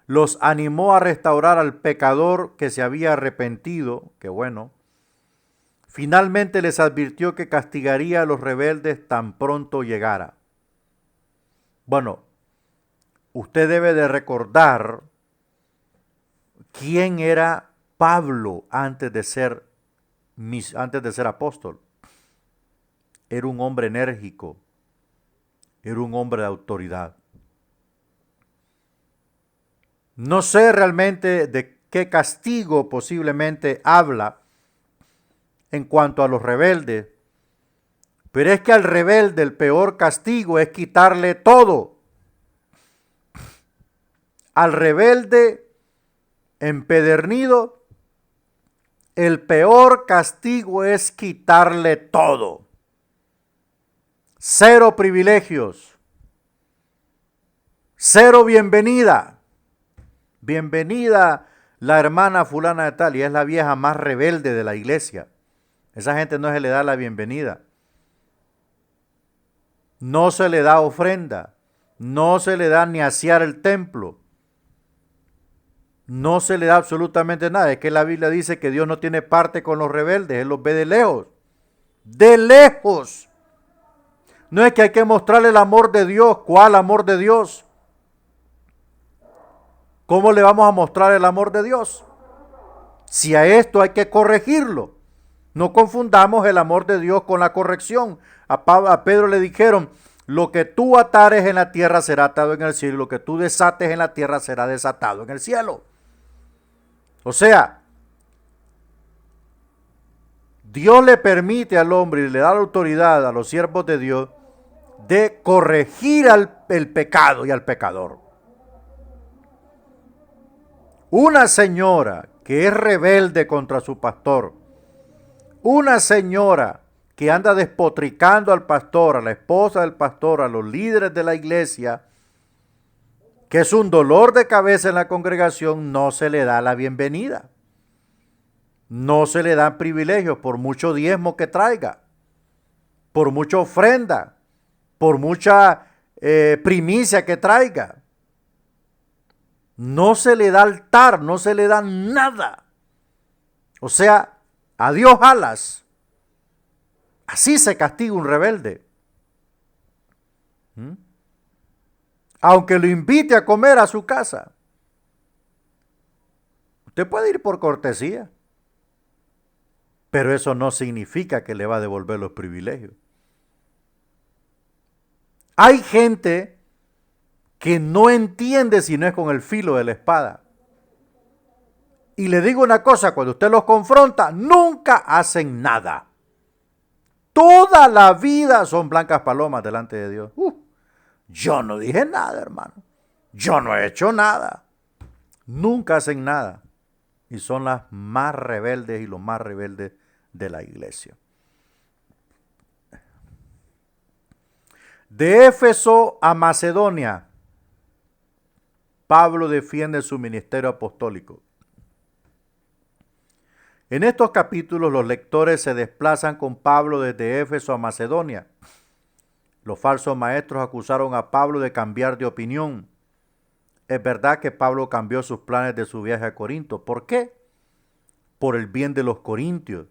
los animó a restaurar al pecador que se había arrepentido, que bueno. Finalmente les advirtió que castigaría a los rebeldes tan pronto llegara. Bueno, usted debe de recordar quién era Pablo antes de ser apóstol. Era un hombre enérgico, era un hombre de autoridad. No sé realmente de qué castigo posiblemente habla en cuanto a los rebeldes, pero es que al rebelde el peor castigo es quitarle todo. Al rebelde empedernido, el peor castigo es quitarle todo. Cero privilegios, cero bienvenida. Bienvenida la hermana fulana de tal, y es la vieja más rebelde de la iglesia. Esa gente no se le da la bienvenida. No se le da ofrenda. No se le da ni asear el templo. No se le da absolutamente nada. Es que la Biblia dice que Dios no tiene parte con los rebeldes. Él los ve de lejos. De lejos. No es que hay que mostrarle el amor de Dios. ¿Cuál amor de Dios? ¿Cómo le vamos a mostrar el amor de Dios? Si a esto hay que corregirlo. No confundamos el amor de Dios con la corrección. A Pedro le dijeron, lo que tú atares en la tierra será atado en el cielo, y lo que tú desates en la tierra será desatado en el cielo. O sea, Dios le permite al hombre y le da la autoridad a los siervos de Dios de corregir el pecado y al pecador. Una señora que es rebelde contra su pastor, una señora que anda despotricando al pastor, a la esposa del pastor, a los líderes de la iglesia, que es un dolor de cabeza en la congregación, no se le da la bienvenida. No se le dan privilegios por mucho diezmo que traiga, por mucha ofrenda, por mucha primicia que traiga. No se le da altar, no se le da nada. O sea, a Dios alas. Así se castiga un rebelde. Aunque lo invite a comer a su casa. Usted puede ir por cortesía, pero eso no significa que le va a devolver los privilegios. Hay gente que no entiende si no es con el filo de la espada. Y le digo una cosa, cuando usted los confronta, nunca hacen nada. Toda la vida son blancas palomas delante de Dios. Yo no dije nada, hermano. Yo no he hecho nada. Nunca hacen nada. Y son las más rebeldes y los más rebeldes de la iglesia. De Éfeso a Macedonia, Pablo defiende su ministerio apostólico. En estos capítulos los lectores se desplazan con Pablo desde Éfeso a Macedonia. Los falsos maestros acusaron a Pablo de cambiar de opinión. Es verdad que Pablo cambió sus planes de su viaje a Corinto. ¿Por qué? Por el bien de los corintios.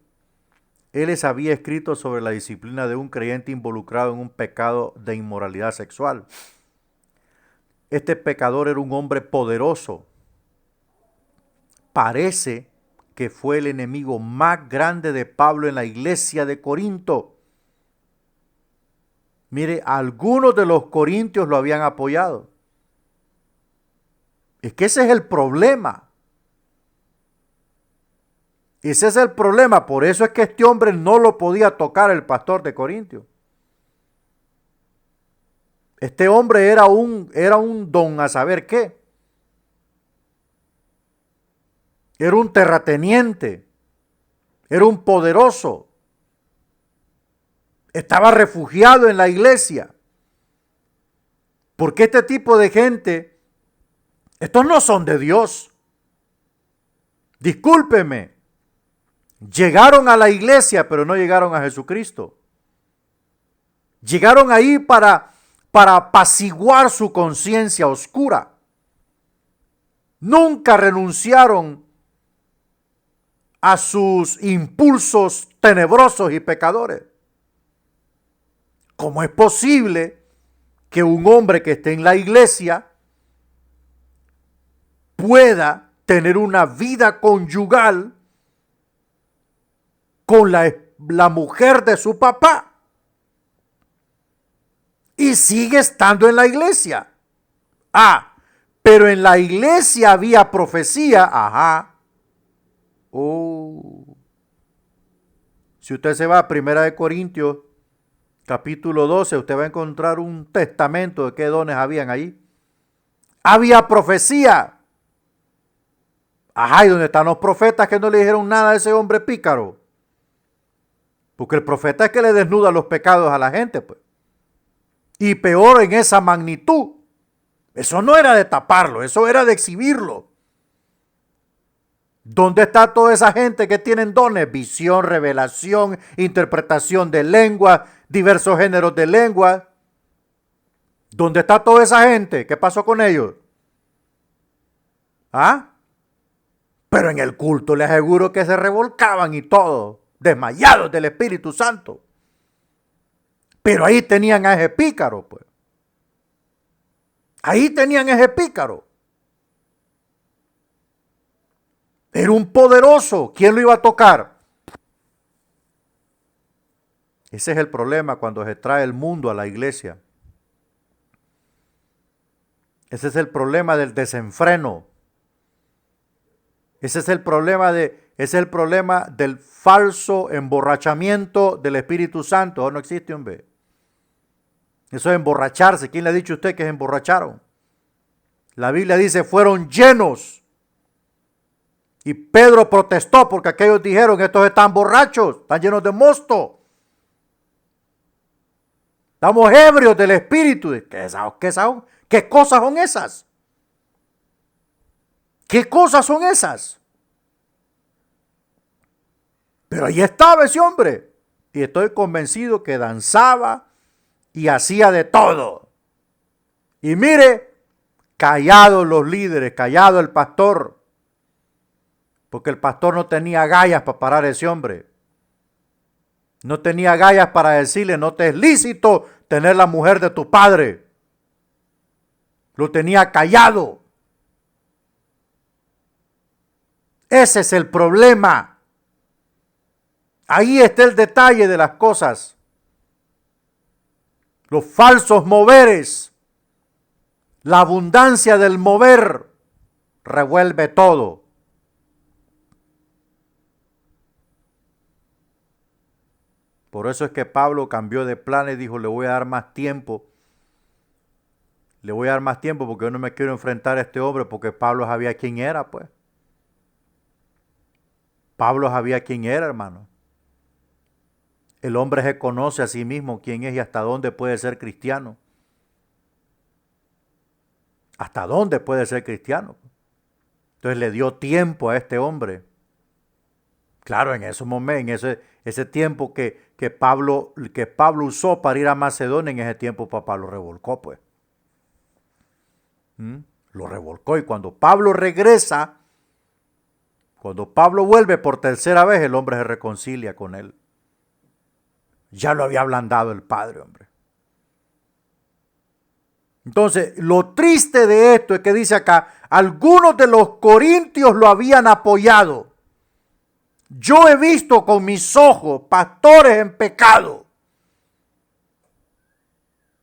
Él les había escrito sobre la disciplina de un creyente involucrado en un pecado de inmoralidad sexual. Este pecador era un hombre poderoso. Parece que fue el enemigo más grande de Pablo en la iglesia de Corinto. Mire, algunos de los corintios lo habían apoyado. Es que ese es el problema. Ese es el problema. Por eso es que este hombre no lo podía tocar el pastor de Corintio. Este hombre era un don a saber qué. Era un terrateniente. Era un poderoso. Estaba refugiado en la iglesia. Porque este tipo de gente Estos no son de Dios. Discúlpeme. Llegaron a la iglesia, pero no llegaron a Jesucristo. Llegaron ahí para apaciguar su conciencia oscura. Nunca renunciaron a sus impulsos tenebrosos y pecadores. ¿Cómo es posible que un hombre que esté en la iglesia pueda tener una vida conyugal con la mujer de su papá y sigue estando en la iglesia? Pero en la iglesia había profecía. Si usted se va a 1 Corintios capítulo 12, usted va a encontrar un testamento de qué dones habían ahí. Había profecía. ¿Y dónde están los profetas que no le dijeron nada a ese hombre pícaro? Porque el profeta es que le desnuda los pecados a la gente, pues. Y peor en esa magnitud. Eso no era de taparlo, eso era de exhibirlo. ¿Dónde está toda esa gente que tienen dones? Visión, revelación, interpretación de lengua, diversos géneros de lengua. ¿Dónde está toda esa gente? ¿Qué pasó con ellos? Pero en el culto les aseguro que se revolcaban y todo, desmayados del Espíritu Santo. Pero ahí tenían a ese pícaro, pues. Ahí tenían ese pícaro. Era un poderoso. ¿Quién lo iba a tocar? Ese es el problema cuando se trae el mundo a la iglesia. Ese es el problema del desenfreno. Ese es el problema del falso emborrachamiento del Espíritu Santo. No existe, hombre. Eso es emborracharse. ¿Quién le ha dicho a usted que se emborracharon? La Biblia dice, fueron llenos. Y Pedro protestó porque aquellos dijeron, estos están borrachos, están llenos de mosto. Estamos ebrios del Espíritu. ¿Qué cosas son esas? ¿Qué cosas son esas? Pero ahí estaba ese hombre. Y estoy convencido que danzaba y hacía de todo. Y mire, callados los líderes, callado el pastor. Porque el pastor no tenía agallas para parar a ese hombre. No tenía agallas para decirle, no te es lícito tener la mujer de tu padre. Lo tenía callado. Ese es el problema. Ahí está el detalle de las cosas. Los falsos moveres. La abundancia del mover revuelve todo. Por eso es que Pablo cambió de planes y dijo, le voy a dar más tiempo. Le voy a dar más tiempo porque yo no me quiero enfrentar a este hombre, porque Pablo sabía quién era, pues. Pablo sabía quién era, hermano. El hombre se conoce a sí mismo quién es y hasta dónde puede ser cristiano. ¿Hasta dónde puede ser cristiano? Entonces le dio tiempo a este hombre. Claro, en esos momentos, en ese tiempo que Pablo usó para ir a Macedonia, en ese tiempo papá lo revolcó, pues. Lo revolcó, y cuando Pablo regresa, cuando Pablo vuelve por tercera vez, el hombre se reconcilia con él. Ya lo había ablandado el Padre, hombre. Entonces, lo triste de esto es que dice acá, algunos de los corintios lo habían apoyado. Yo he visto con mis ojos pastores en pecado.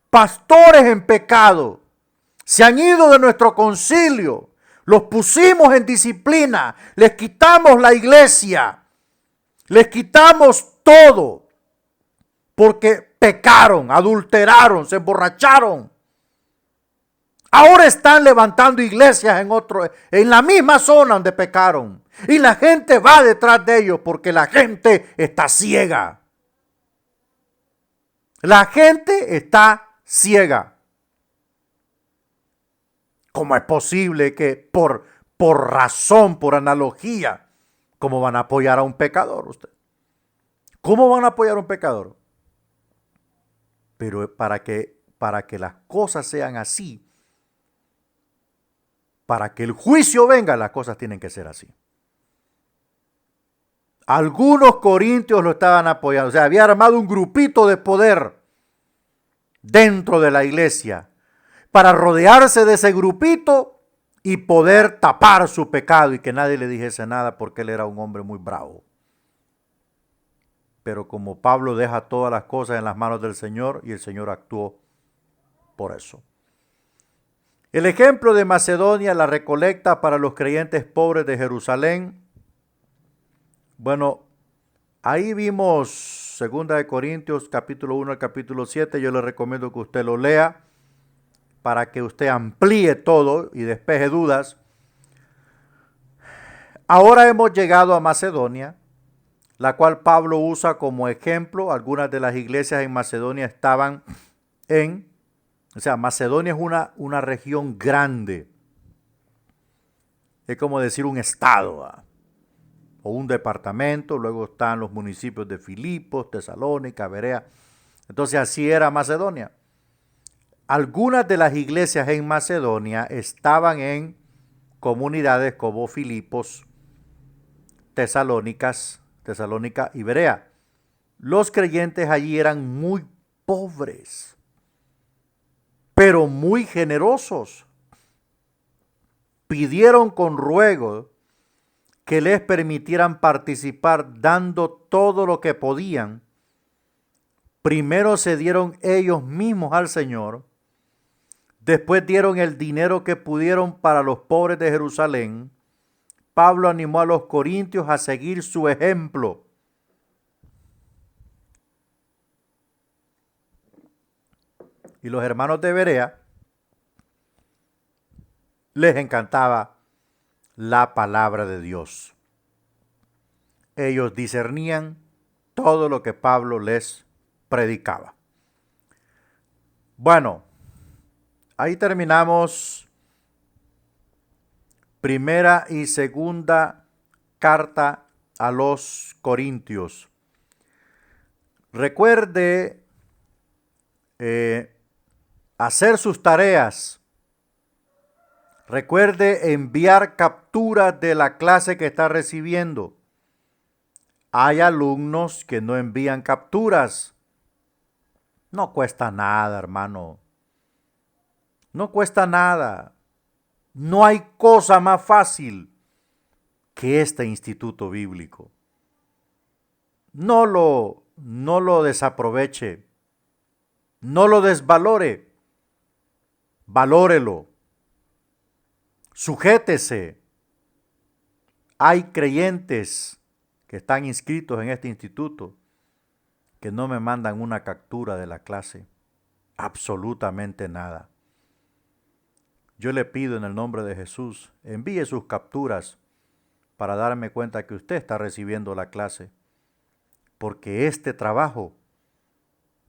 Pastores en pecado. Se han ido de nuestro concilio. Los pusimos en disciplina. Les quitamos la iglesia. Les quitamos todo. Porque pecaron, adulteraron, se emborracharon. Ahora están levantando iglesias en la misma zona donde pecaron. Y la gente va detrás de ellos porque la gente está ciega. La gente está ciega. ¿Cómo es posible que por razón, por analogía, cómo van a apoyar a un pecador usted? ¿Cómo van a apoyar a un pecador? Pero para que las cosas sean así, para que el juicio venga, las cosas tienen que ser así. Algunos corintios lo estaban apoyando, o sea, había armado un grupito de poder dentro de la iglesia para rodearse de ese grupito y poder tapar su pecado y que nadie le dijese nada porque él era un hombre muy bravo. Pero como Pablo deja todas las cosas en las manos del Señor y el Señor actuó por eso. El ejemplo de Macedonia, la recolecta para los creyentes pobres de Jerusalén. Bueno, ahí vimos 2 Corintios capítulo 1 al capítulo 7. Yo le recomiendo que usted lo lea para que usted amplíe todo y despeje dudas. Ahora hemos llegado a Macedonia, la cual Pablo usa como ejemplo. Algunas de las iglesias en Macedonia estaban Macedonia es una región grande. Es como decir un estado, ¿va? O un departamento. Luego están los municipios de Filipos, Tesalónica, Berea. Entonces así era Macedonia. Algunas de las iglesias en Macedonia estaban en comunidades como Filipos, Tesalónica y Berea. Los creyentes allí eran muy pobres, pero muy generosos. Pidieron con ruego que les permitieran participar dando todo lo que podían. Primero se dieron ellos mismos al Señor, después dieron el dinero que pudieron para los pobres de Jerusalén. Pablo animó a los corintios a seguir su ejemplo. Y los hermanos de Berea les encantaba la palabra de Dios. Ellos discernían todo lo que Pablo les predicaba. Bueno, ahí terminamos primera y segunda carta a los Corintios. Recuerde hacer sus tareas. Recuerde enviar capturas de la clase que está recibiendo. Hay alumnos que no envían capturas. No cuesta nada, hermano. No cuesta nada. No hay cosa más fácil que este instituto bíblico. No lo desaproveche. No lo desvalore. Valórelo. Sujétese. Hay creyentes que están inscritos en este instituto que no me mandan una captura de la clase. Absolutamente nada. Yo le pido en el nombre de Jesús, envíe sus capturas para darme cuenta que usted está recibiendo la clase. Porque este trabajo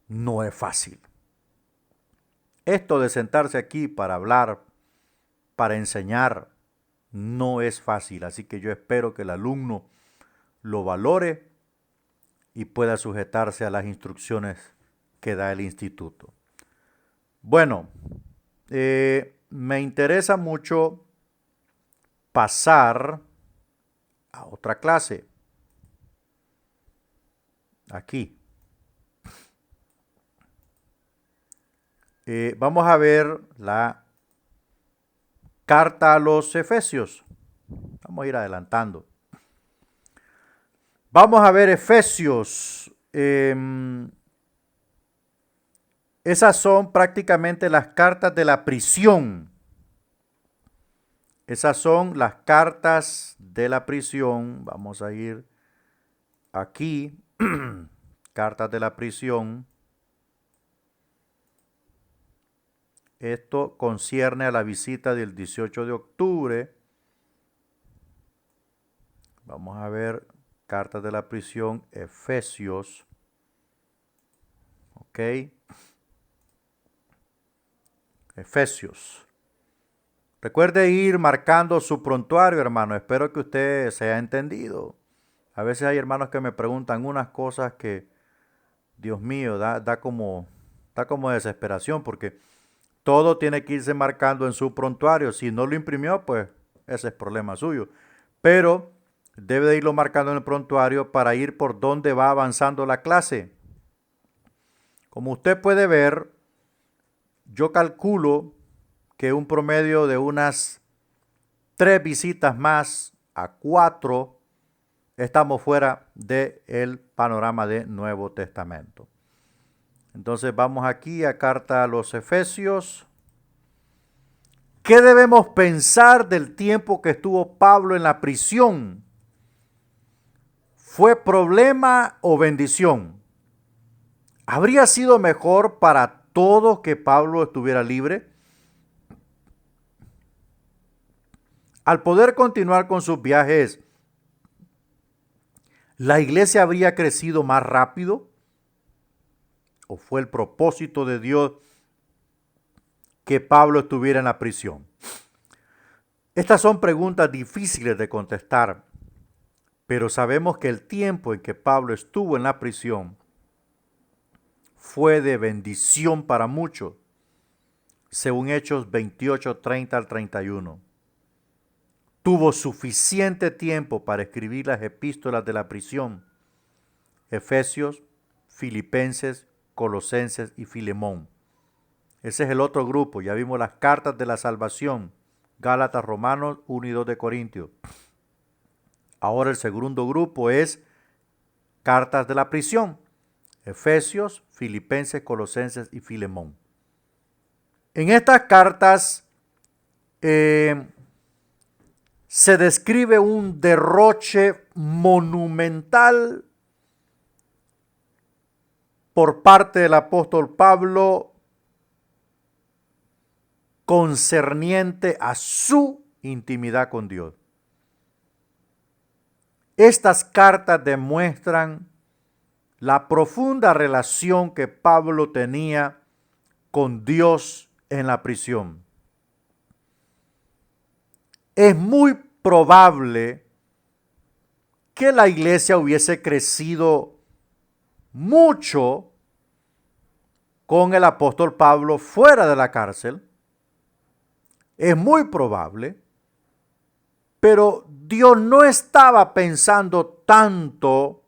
no es fácil. Esto de sentarse aquí para hablar, para enseñar, no es fácil. Así que yo espero que el alumno lo valore y pueda sujetarse a las instrucciones que da el instituto. Bueno, me interesa mucho pasar a otra clase. Aquí. Vamos a ver la carta a los Efesios. Vamos a ir adelantando. Vamos a ver Efesios. Esas son prácticamente las cartas de la prisión. Esas son las cartas de la prisión. Vamos a ir aquí. Cartas de la prisión. Esto concierne a la visita del 18 de octubre. Vamos a ver cartas de la prisión, Efesios. Ok. Efesios. Recuerde ir marcando su prontuario, hermano. Espero que usted se haya entendido. A veces hay hermanos que me preguntan unas cosas que, Dios mío, da como desesperación porque todo tiene que irse marcando en su prontuario. Si no lo imprimió, pues ese es problema suyo. Pero debe de irlo marcando en el prontuario para ir por donde va avanzando la clase. Como usted puede ver, yo calculo que un promedio de unas 3 visitas más a 4 estamos fuera del panorama de Nuevo Testamento. Entonces vamos aquí a carta a los Efesios. ¿Qué debemos pensar del tiempo que estuvo Pablo en la prisión? ¿Fue problema o bendición? ¿Habría sido mejor para todos que Pablo estuviera libre? Al poder continuar con sus viajes, ¿la iglesia habría crecido más rápido? ¿O fue el propósito de Dios que Pablo estuviera en la prisión? Estas son preguntas difíciles de contestar, pero sabemos que el tiempo en que Pablo estuvo en la prisión fue de bendición para muchos, según Hechos 28, 30 al 31. Tuvo suficiente tiempo para escribir las epístolas de la prisión: Efesios, Filipenses, Colosenses y Filemón. Ese es el otro grupo. Ya vimos las cartas de la salvación: Gálatas, Romanos, 1 y 2 de Corintios. Ahora el segundo grupo es cartas de la prisión: Efesios, Filipenses, Colosenses y Filemón. En estas cartas se describe un derroche monumental por parte del apóstol Pablo concerniente a su intimidad con Dios. Estas cartas demuestran la profunda relación que Pablo tenía con Dios en la prisión. Es muy probable que la iglesia hubiese crecido mucho con el apóstol Pablo fuera de la cárcel. Es muy probable, pero Dios no estaba pensando tanto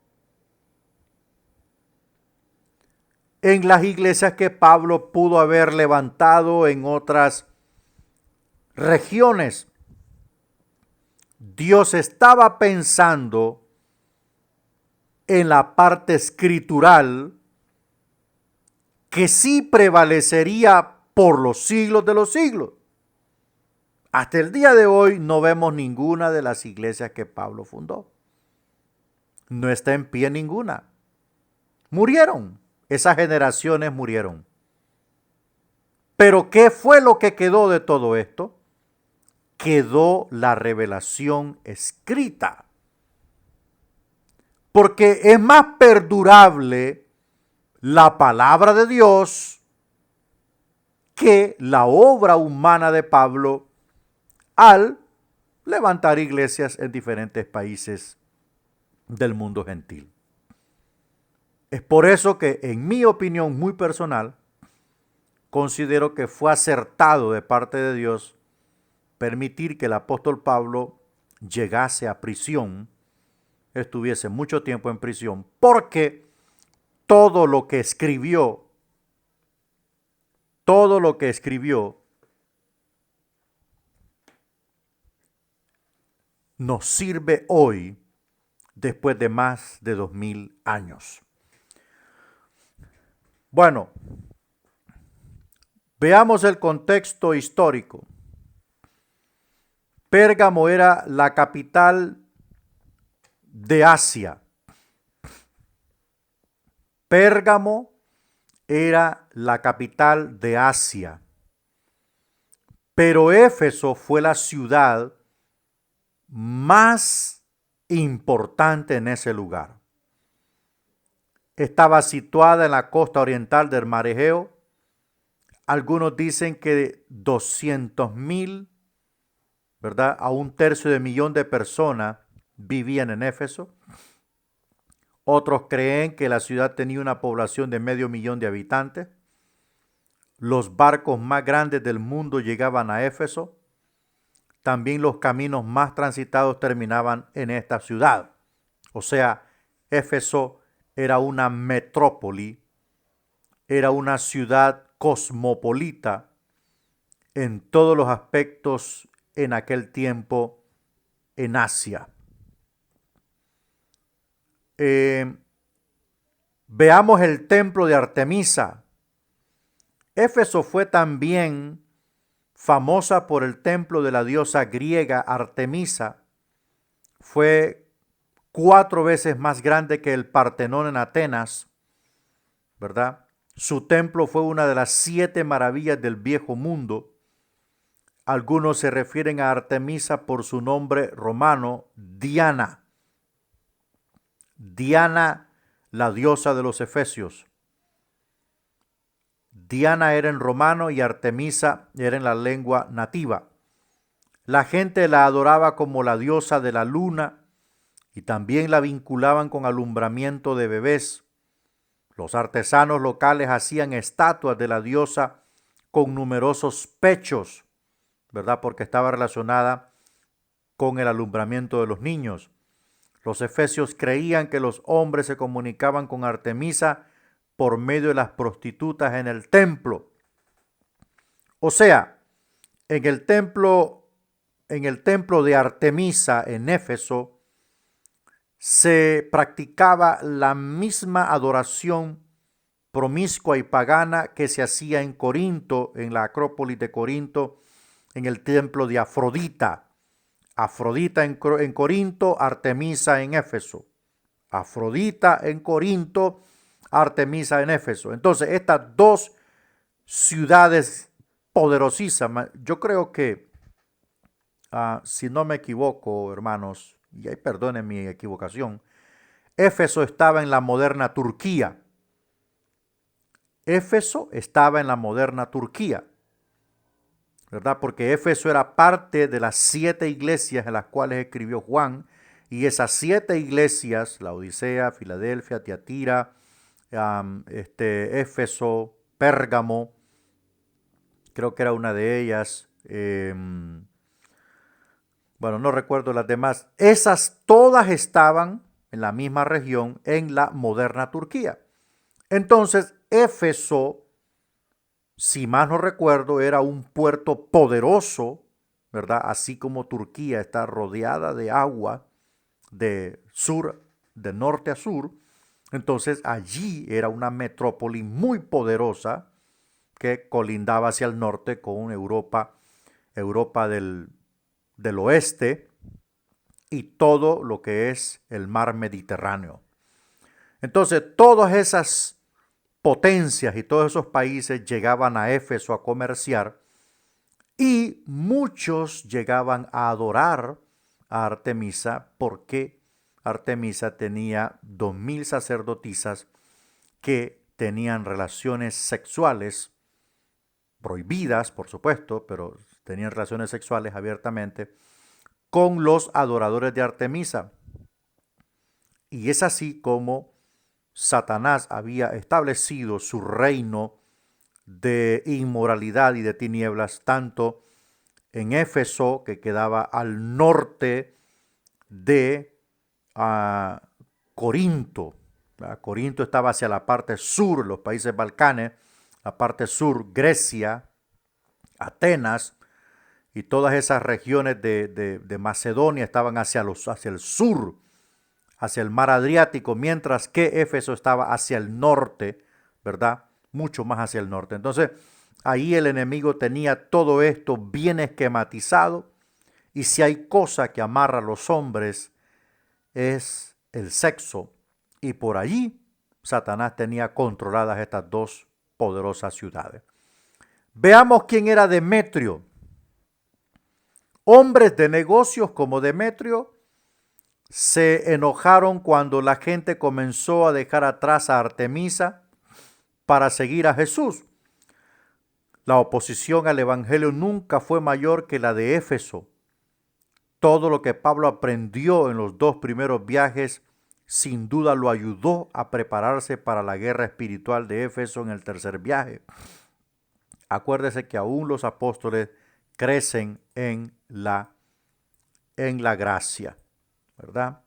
en las iglesias que Pablo pudo haber levantado en otras regiones. Dios estaba pensando en la parte escritural que sí prevalecería por los siglos de los siglos. Hasta el día de hoy no vemos ninguna de las iglesias que Pablo fundó. No está en pie ninguna. Murieron. Esas generaciones murieron. Pero ¿qué fue lo que quedó de todo esto? Quedó la revelación escrita. Porque es más perdurable la palabra de Dios que la obra humana de Pablo al levantar iglesias en diferentes países del mundo gentil. Es por eso que, en mi opinión muy personal, considero que fue acertado de parte de Dios permitir que el apóstol Pablo llegase a prisión, estuviese mucho tiempo en prisión, porque todo lo que escribió nos sirve hoy después de más de 2000 años. Bueno, veamos el contexto histórico. Pérgamo era la capital de Asia. Pérgamo era la capital de Asia. Pero Éfeso fue la ciudad más importante en ese lugar. Estaba situada en la costa oriental del Mar Egeo. Algunos dicen que 200,000 ¿verdad? A 1/3 de personas vivían en Éfeso. Otros creen que la ciudad tenía una población de 500,000 de habitantes. Los barcos más grandes del mundo llegaban a Éfeso. También los caminos más transitados terminaban en esta ciudad. O sea, Éfeso era una metrópoli, era una ciudad cosmopolita en todos los aspectos en aquel tiempo en Asia. Veamos el templo de Artemisa. Éfeso fue también famosa por el templo de la diosa griega Artemisa. Fue 4 veces más grande que el Partenón en Atenas, ¿verdad? Su templo fue una de las 7 maravillas del viejo mundo. Algunos se refieren a Artemisa por su nombre romano, Diana. Diana, la diosa de los efesios. Diana era en romano y Artemisa era en la lengua nativa. La gente la adoraba como la diosa de la luna y también la vinculaban con alumbramiento de bebés. Los artesanos locales hacían estatuas de la diosa con numerosos pechos, ¿verdad? Porque estaba relacionada con el alumbramiento de los niños. Los efesios creían que los hombres se comunicaban con Artemisa por medio de las prostitutas en el templo. O sea, en el templo de Artemisa en Éfeso se practicaba la misma adoración promiscua y pagana que se hacía en Corinto, en la Acrópolis de Corinto, en el templo de Afrodita. Afrodita en Corinto, Artemisa en Éfeso. Afrodita en Corinto, Artemisa en Éfeso. Entonces, estas dos ciudades poderosísimas, yo creo que, si no me equivoco, hermanos, y ahí perdonen mi equivocación, Éfeso estaba en la moderna Turquía. Éfeso estaba en la moderna Turquía, ¿verdad? Porque Éfeso era parte de las 7 iglesias en las cuales escribió Juan, y esas 7 iglesias, la Odisea, Filadelfia, Tiatira, Éfeso, Pérgamo, creo que era una de ellas, bueno, no recuerdo las demás, esas todas estaban en la misma región, en la moderna Turquía. Entonces, Éfeso, si más no recuerdo, era un puerto poderoso, ¿verdad? Así como Turquía está rodeada de agua de norte a sur. Entonces allí era una metrópoli muy poderosa que colindaba hacia el norte con Europa del oeste y todo lo que es el mar Mediterráneo. Entonces todas esas potencias y todos esos países llegaban a Éfeso a comerciar y muchos llegaban a adorar a Artemisa porque Artemisa tenía 2,000 sacerdotisas que tenían relaciones sexuales prohibidas, por supuesto, pero tenían relaciones sexuales abiertamente con los adoradores de Artemisa. Y es así como Satanás había establecido su reino de inmoralidad y de tinieblas, tanto en Éfeso, que quedaba al norte de Corinto. Corinto estaba hacia la parte sur, los países Balcanes, la parte sur, Grecia, Atenas y todas esas regiones de Macedonia estaban hacia el sur, hacia el mar Adriático, mientras que Éfeso estaba hacia el norte, ¿verdad? Mucho más hacia el norte. Entonces, ahí el enemigo tenía todo esto bien esquematizado, y si hay cosa que amarra a los hombres es el sexo, y por allí Satanás tenía controladas estas dos poderosas ciudades. Veamos quién era Demetrio. Hombres de negocios como Demetrio se enojaron cuando la gente comenzó a dejar atrás a Artemisa para seguir a Jesús. La oposición al evangelio nunca fue mayor que la de Éfeso. todo lo que Pablo aprendió en los dos primeros viajes, sin duda lo ayudó a prepararse para la guerra espiritual de Éfeso en el tercer viaje. Acuérdese que aún los apóstoles crecen en la gracia, ¿verdad?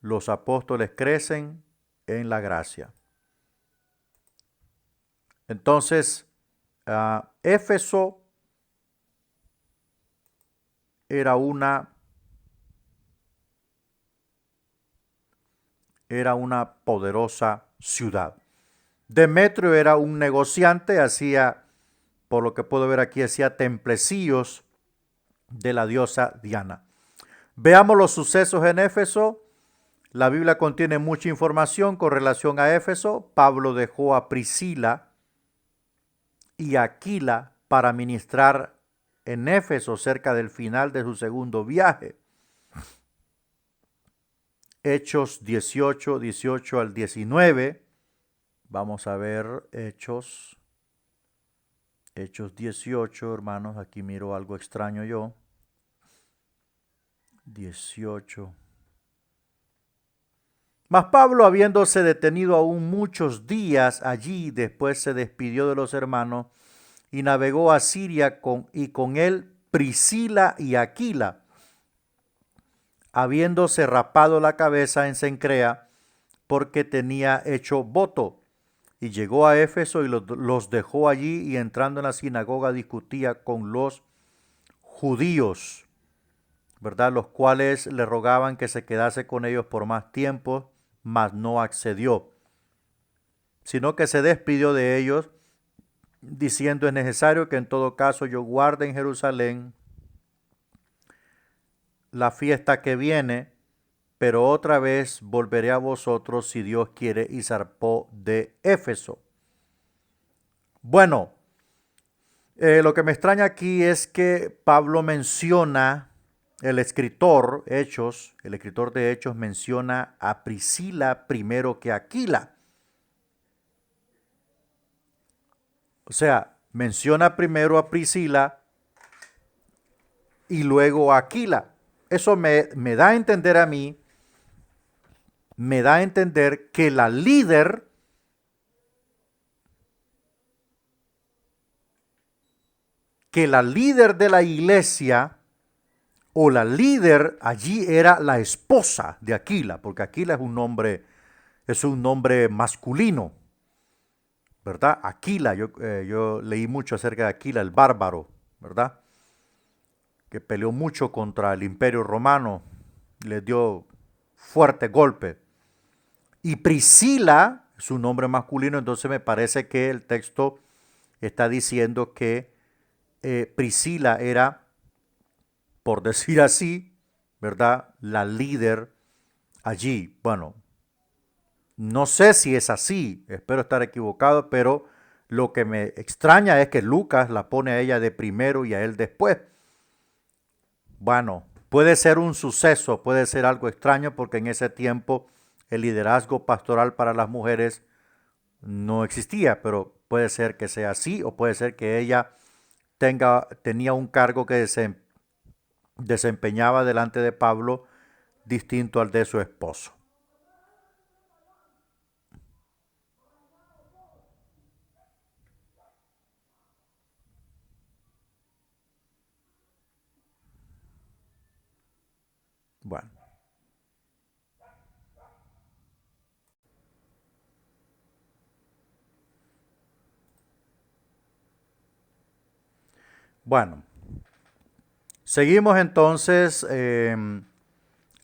Los apóstoles crecen en la gracia. Entonces, Éfeso era una poderosa ciudad. Demetrio era un negociante, hacía, por lo que puedo ver aquí, hacía templecillos de la diosa Diana. Veamos los sucesos en Éfeso. La Biblia contiene mucha información con relación a Éfeso. Pablo dejó a Priscila y Aquila para ministrar en Éfeso cerca del final de su segundo viaje. Hechos 18 al 19. Vamos a ver Hechos 18, hermanos. Aquí miro algo extraño yo. 18. Mas Pablo, habiéndose detenido aún muchos días allí, después se despidió de los hermanos y navegó a Siria y con él Priscila y Aquila, habiéndose rapado la cabeza en Cencrea, porque tenía hecho voto. Y llegó a Éfeso y los dejó allí, y entrando en la sinagoga discutía con los judíos, ¿verdad? Los cuales le rogaban que se quedase con ellos por más tiempo, mas no accedió, sino que se despidió de ellos, diciendo: es necesario que en todo caso yo guarde en Jerusalén la fiesta que viene, pero otra vez volveré a vosotros si Dios quiere, y zarpó de Éfeso. Bueno, lo que me extraña aquí es que Pablo menciona, el escritor de Hechos menciona a Priscila primero que a Aquila. O sea, menciona primero a Priscila y luego a Aquila. Eso me da a entender a mí, me da a entender que la líder de la iglesia, o la líder allí, era la esposa de Aquila, porque Aquila es un nombre masculino, ¿verdad? Aquila, yo leí mucho acerca de Aquila el bárbaro, ¿verdad? Que peleó mucho contra el Imperio Romano, le dio fuerte golpe. Y Priscila, su nombre masculino, entonces me parece que el texto está diciendo que Priscila era, por decir así, ¿verdad?, la líder allí. Bueno, no sé si es así, espero estar equivocado, pero lo que me extraña es que Lucas la pone a ella de primero y a él después. Bueno, puede ser un suceso, puede ser algo extraño, porque en ese tiempo el liderazgo pastoral para las mujeres no existía, pero puede ser que sea así, o puede ser que ella tenía un cargo que desempeñaba delante de Pablo distinto al de su esposo. Bueno. Bueno, seguimos entonces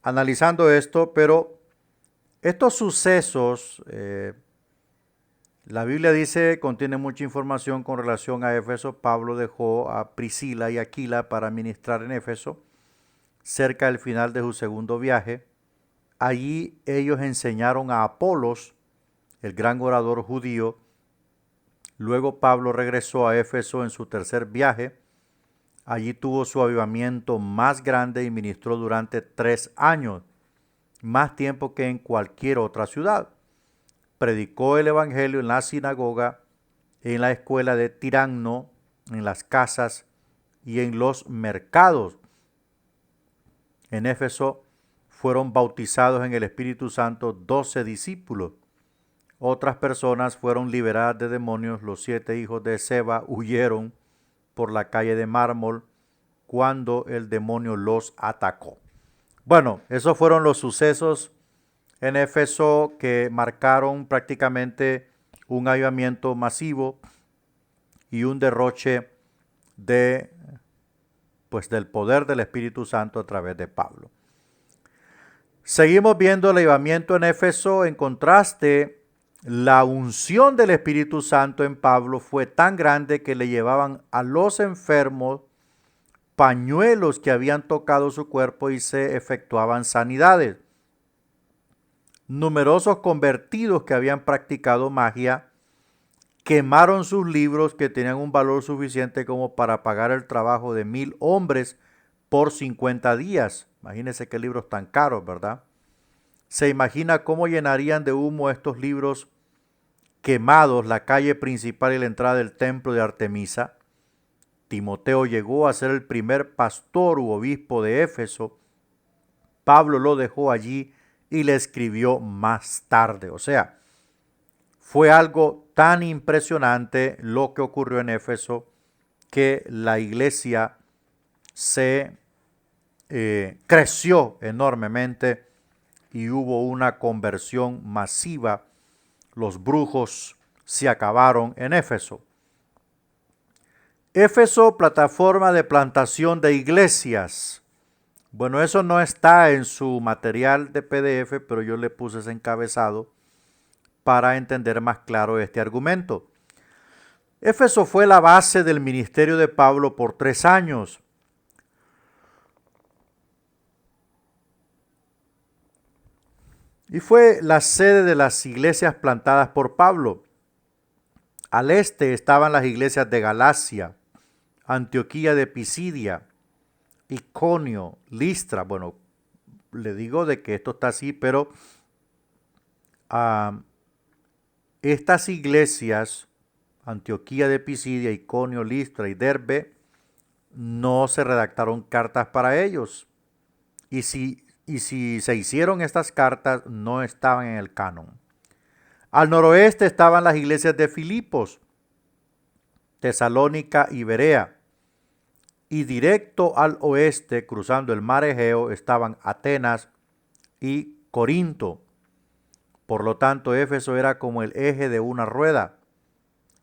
analizando esto, pero estos sucesos, la Biblia dice, contiene mucha información con relación a Éfeso. Pablo dejó a Priscila y Aquila para ministrar en Éfeso cerca del final de su segundo viaje. Allí ellos enseñaron a Apolos, el gran orador judío. Luego Pablo regresó a Éfeso en su tercer viaje. Allí tuvo su avivamiento más grande y ministró durante 3 años, más tiempo que en cualquier otra ciudad. Predicó el evangelio en la sinagoga, en la escuela de Tiranno, en las casas y en los mercados. en Éfeso fueron bautizados en el Espíritu Santo 12 discípulos. Otras personas fueron liberadas de demonios. Los 7 hijos de Seba huyeron por la calle de Mármol cuando el demonio los atacó. Bueno, esos fueron los sucesos en Éfeso que marcaron prácticamente un avivamiento masivo y un derroche del poder del Espíritu Santo a través de Pablo. Seguimos viendo el avivamiento en Éfeso. En contraste, la unción del Espíritu Santo en Pablo fue tan grande que le llevaban a los enfermos pañuelos que habían tocado su cuerpo y se efectuaban sanidades. Numerosos convertidos que habían practicado magia quemaron sus libros que tenían un valor suficiente como para pagar el trabajo de 1000 hombres por 50 días. Imagínense qué libros tan caros, ¿verdad? Se imagina cómo llenarían de humo estos libros quemados la calle principal y la entrada del templo de Artemisa. Timoteo llegó a ser el primer pastor u obispo de Éfeso. Pablo lo dejó allí y le escribió más tarde. O sea, fue algo tan impresionante lo que ocurrió en Éfeso que la iglesia se creció enormemente y hubo una conversión masiva. Los brujos se acabaron en Éfeso. Éfeso, plataforma de plantación de iglesias. Bueno, eso no está en su material de PDF, pero yo le puse ese encabezado para entender más claro este argumento. Éfeso fue la base del ministerio de Pablo por 3 años. Y fue la sede de las iglesias plantadas por Pablo. Al este estaban las iglesias de Galacia, Antioquía de Pisidia, Iconio, Listra. Bueno, le digo de que esto está así, pero estas iglesias, Antioquía de Pisidia, Iconio, Listra y Derbe, no se redactaron cartas para ellos. Y si se hicieron estas cartas, no estaban en el canon. Al noroeste estaban las iglesias de Filipos, Tesalónica y Berea. Y directo al oeste, cruzando el mar Egeo, estaban Atenas y Corinto. Por lo tanto, Éfeso era como el eje de una rueda.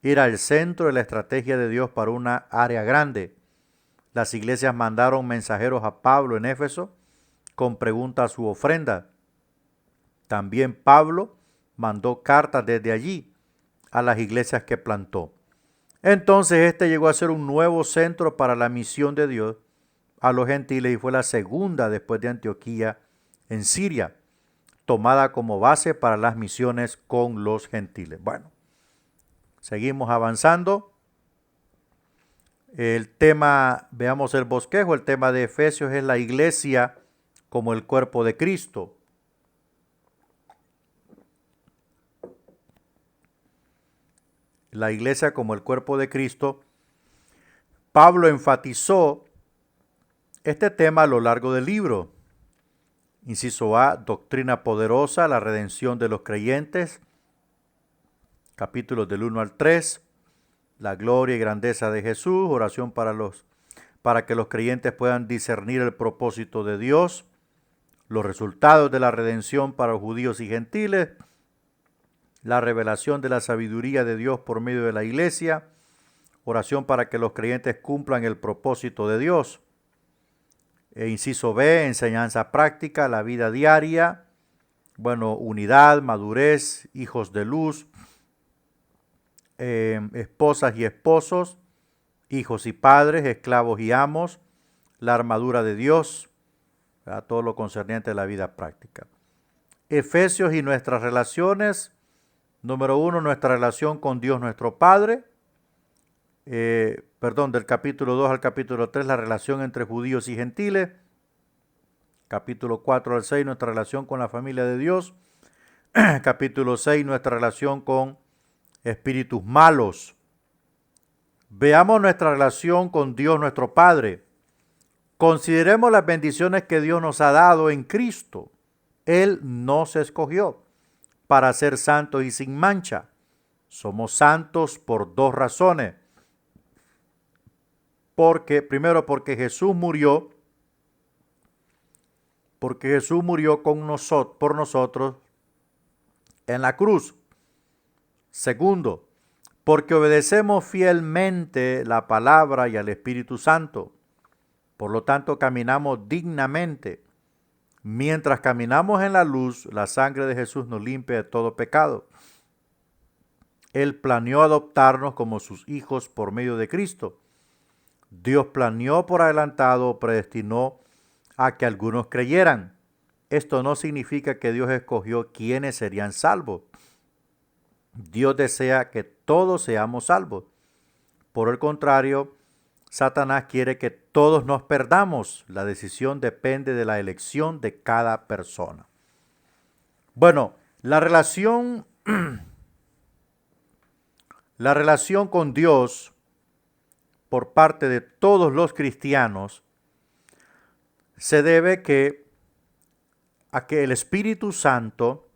Era el centro de la estrategia de Dios para una área grande. Las iglesias mandaron mensajeros a Pablo en Éfeso con preguntas a su ofrenda. También Pablo mandó cartas desde allí a las iglesias que plantó. Entonces este llegó a ser un nuevo centro para la misión de Dios a los gentiles y fue la segunda después de Antioquía en Siria, tomada como base para las misiones con los gentiles. Bueno, seguimos avanzando. El tema, veamos el bosquejo, el tema de Efesios es la iglesia como el cuerpo de Cristo. La iglesia como el cuerpo de Cristo. Pablo enfatizó este tema a lo largo del libro. Inciso A, doctrina poderosa, la redención de los creyentes. Capítulos del 1 al 3. La gloria y grandeza de Jesús, oración para que los creyentes puedan discernir el propósito de Dios. Los resultados de la redención para los judíos y gentiles. La revelación de la sabiduría de Dios por medio de la iglesia, oración para que los creyentes cumplan el propósito de Dios. Inciso B, enseñanza práctica, la vida diaria, unidad, madurez, hijos de luz, esposas y esposos, hijos y padres, esclavos y amos, la armadura de Dios, todo lo concerniente a la vida práctica. Efesios y nuestras relaciones. Número 1, nuestra relación con Dios nuestro Padre. Del capítulo 2 al capítulo 3, la relación entre judíos y gentiles. Capítulo 4 al 6, nuestra relación con la familia de Dios. Capítulo 6, nuestra relación con espíritus malos. Veamos nuestra relación con Dios nuestro Padre. Consideremos las bendiciones que Dios nos ha dado en Cristo. Él nos escogió para ser santos y sin mancha. Somos santos por dos razones. Primero, porque Jesús murió por nosotros en la cruz. Segundo, porque obedecemos fielmente la palabra y al Espíritu Santo. Por lo tanto, caminamos dignamente. Mientras caminamos en la luz, la sangre de Jesús nos limpia de todo pecado. Él planeó adoptarnos como sus hijos por medio de Cristo. Dios planeó por adelantado, predestinó a que algunos creyeran. Esto no significa que Dios escogió quienes serían salvos. Dios desea que todos seamos salvos. Por el contrario, Satanás quiere que todos nos perdamos. La decisión depende de la elección de cada persona. Bueno, la relación con Dios por parte de todos los cristianos se debe a que el Espíritu Santo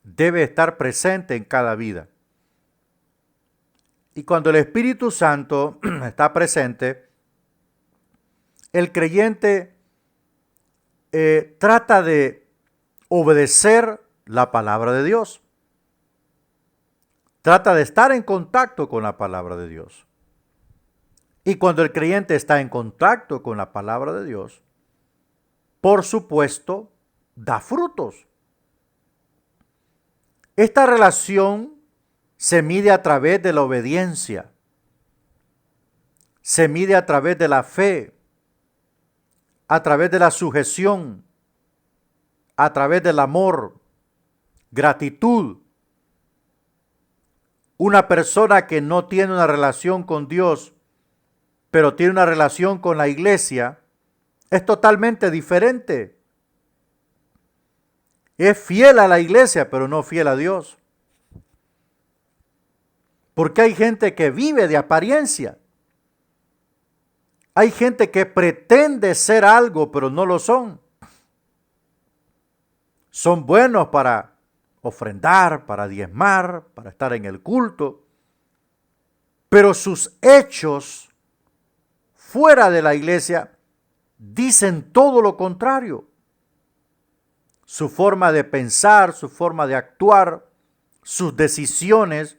debe estar presente en cada vida. Y cuando el Espíritu Santo está presente, el creyente trata de obedecer la palabra de Dios. Trata de estar en contacto con la palabra de Dios. Y cuando el creyente está en contacto con la palabra de Dios, por supuesto, da frutos. Esta relación se mide a través de la obediencia, se mide a través de la fe, a través de la sujeción, a través del amor, gratitud. Una persona que no tiene una relación con Dios, pero tiene una relación con la iglesia, es totalmente diferente. Es fiel a la iglesia, pero no fiel a Dios. Porque hay gente que vive de apariencia. Hay gente que pretende ser algo, pero no lo son. Son buenos para ofrendar, para diezmar, para estar en el culto. Pero sus hechos fuera de la iglesia dicen todo lo contrario. Su forma de pensar, su forma de actuar, sus decisiones,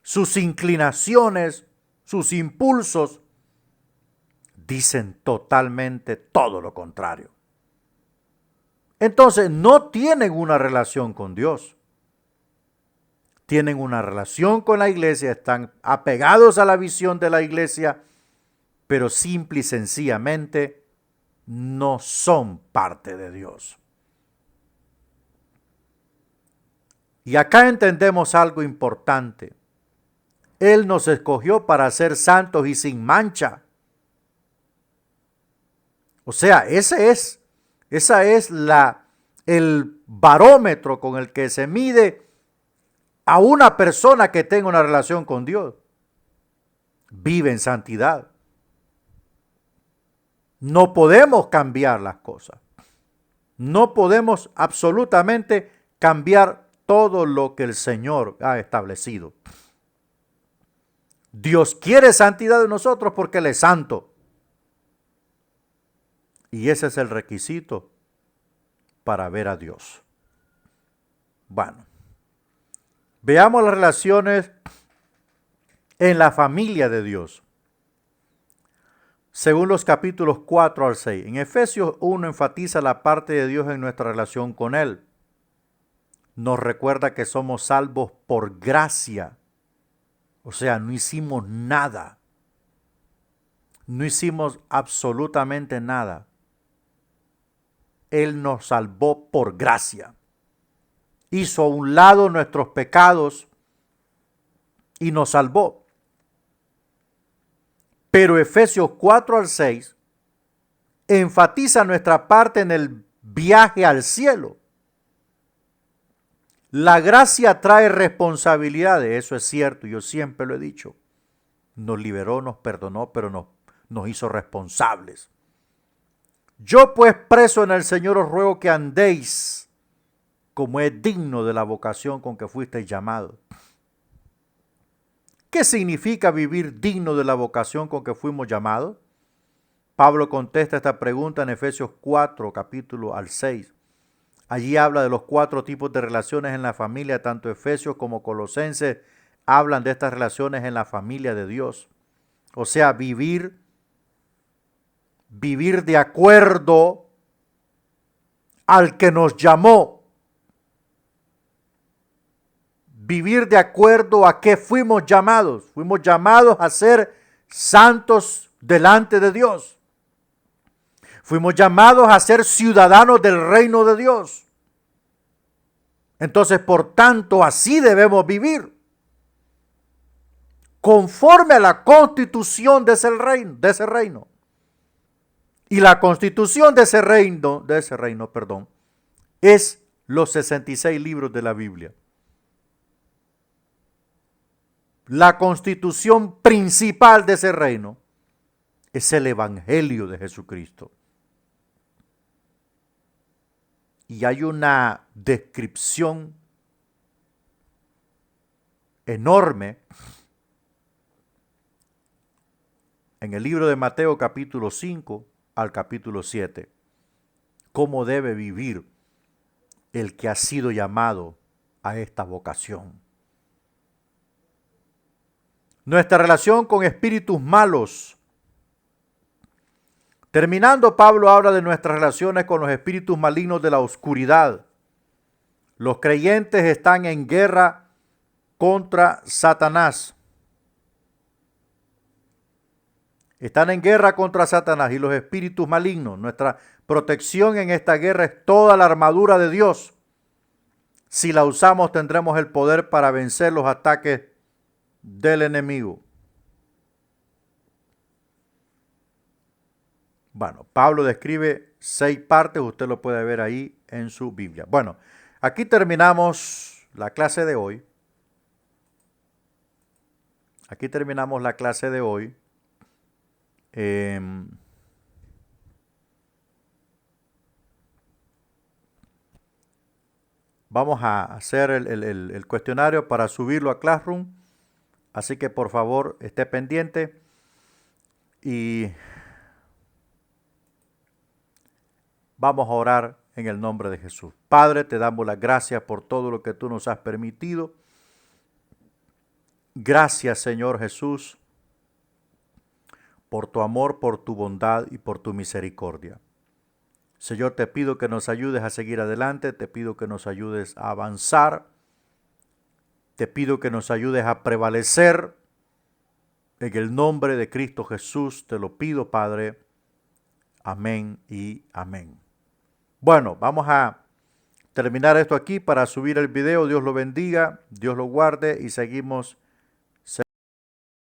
sus inclinaciones, sus impulsos, dicen totalmente todo lo contrario. Entonces no tienen una relación con Dios. Tienen una relación con la iglesia, están apegados a la visión de la iglesia, pero simple y sencillamente no son parte de Dios. Y acá entendemos algo importante. Él nos escogió para ser santos y sin mancha. O sea, esa es el barómetro con el que se mide a una persona que tenga una relación con Dios. Vive en santidad. No podemos cambiar las cosas. No podemos absolutamente cambiar todo lo que el Señor ha establecido. Dios quiere santidad de nosotros porque Él es santo. Y ese es el requisito para ver a Dios. Bueno, veamos las relaciones en la familia de Dios. Según los capítulos 4 al 6. En Efesios 1 enfatiza la parte de Dios en nuestra relación con Él. Nos recuerda que somos salvos por gracia. O sea, no hicimos nada. No hicimos absolutamente nada. Él nos salvó por gracia. Hizo a un lado nuestros pecados y nos salvó. Pero Efesios 4 al 6 enfatiza nuestra parte en el viaje al cielo. La gracia trae responsabilidades, eso es cierto, yo siempre lo he dicho. Nos liberó, nos perdonó, pero nos nos hizo responsables. Yo pues preso en el Señor os ruego que andéis como es digno de la vocación con que fuisteis llamados. ¿Qué significa vivir digno de la vocación con que fuimos llamados? Pablo contesta esta pregunta en Efesios 4, capítulo al 6. Allí habla de los 4 tipos de relaciones en la familia, tanto Efesios como Colosenses hablan de estas relaciones en la familia de Dios. O sea, vivir de acuerdo al que nos llamó. Vivir de acuerdo a qué fuimos llamados. Fuimos llamados a ser santos delante de Dios. Fuimos llamados a ser ciudadanos del reino de Dios. Entonces, por tanto, así debemos vivir. Conforme a la constitución de ese reino. Y la constitución de ese reino, es los 66 libros de la Biblia. La constitución principal de ese reino es el Evangelio de Jesucristo. Y hay una descripción enorme en el libro de Mateo capítulo 5 al capítulo 7. Cómo debe vivir el que ha sido llamado a esta vocación. Nuestra relación con espíritus malos. Terminando, Pablo habla de nuestras relaciones con los espíritus malignos de la oscuridad. Los creyentes están en guerra contra Satanás. Están en guerra contra Satanás y los espíritus malignos. Nuestra protección en esta guerra es toda la armadura de Dios. Si la usamos, tendremos el poder para vencer los ataques del enemigo. Bueno, Pablo describe 6 partes, usted lo puede ver ahí en su Biblia. Bueno, aquí terminamos la clase de hoy. Vamos a hacer el cuestionario para subirlo a Classroom. Así que por favor esté pendiente y vamos a orar en el nombre de Jesús. Padre, te damos las gracias por todo lo que tú nos has permitido. Gracias, Señor Jesús, por tu amor, por tu bondad y por tu misericordia. Señor, te pido que nos ayudes a seguir adelante, te pido que nos ayudes a avanzar, te pido que nos ayudes a prevalecer. En el nombre de Cristo Jesús te lo pido, Padre. Amén y amén. Bueno, vamos a terminar esto aquí para subir el video. Dios lo bendiga, Dios lo guarde y seguimos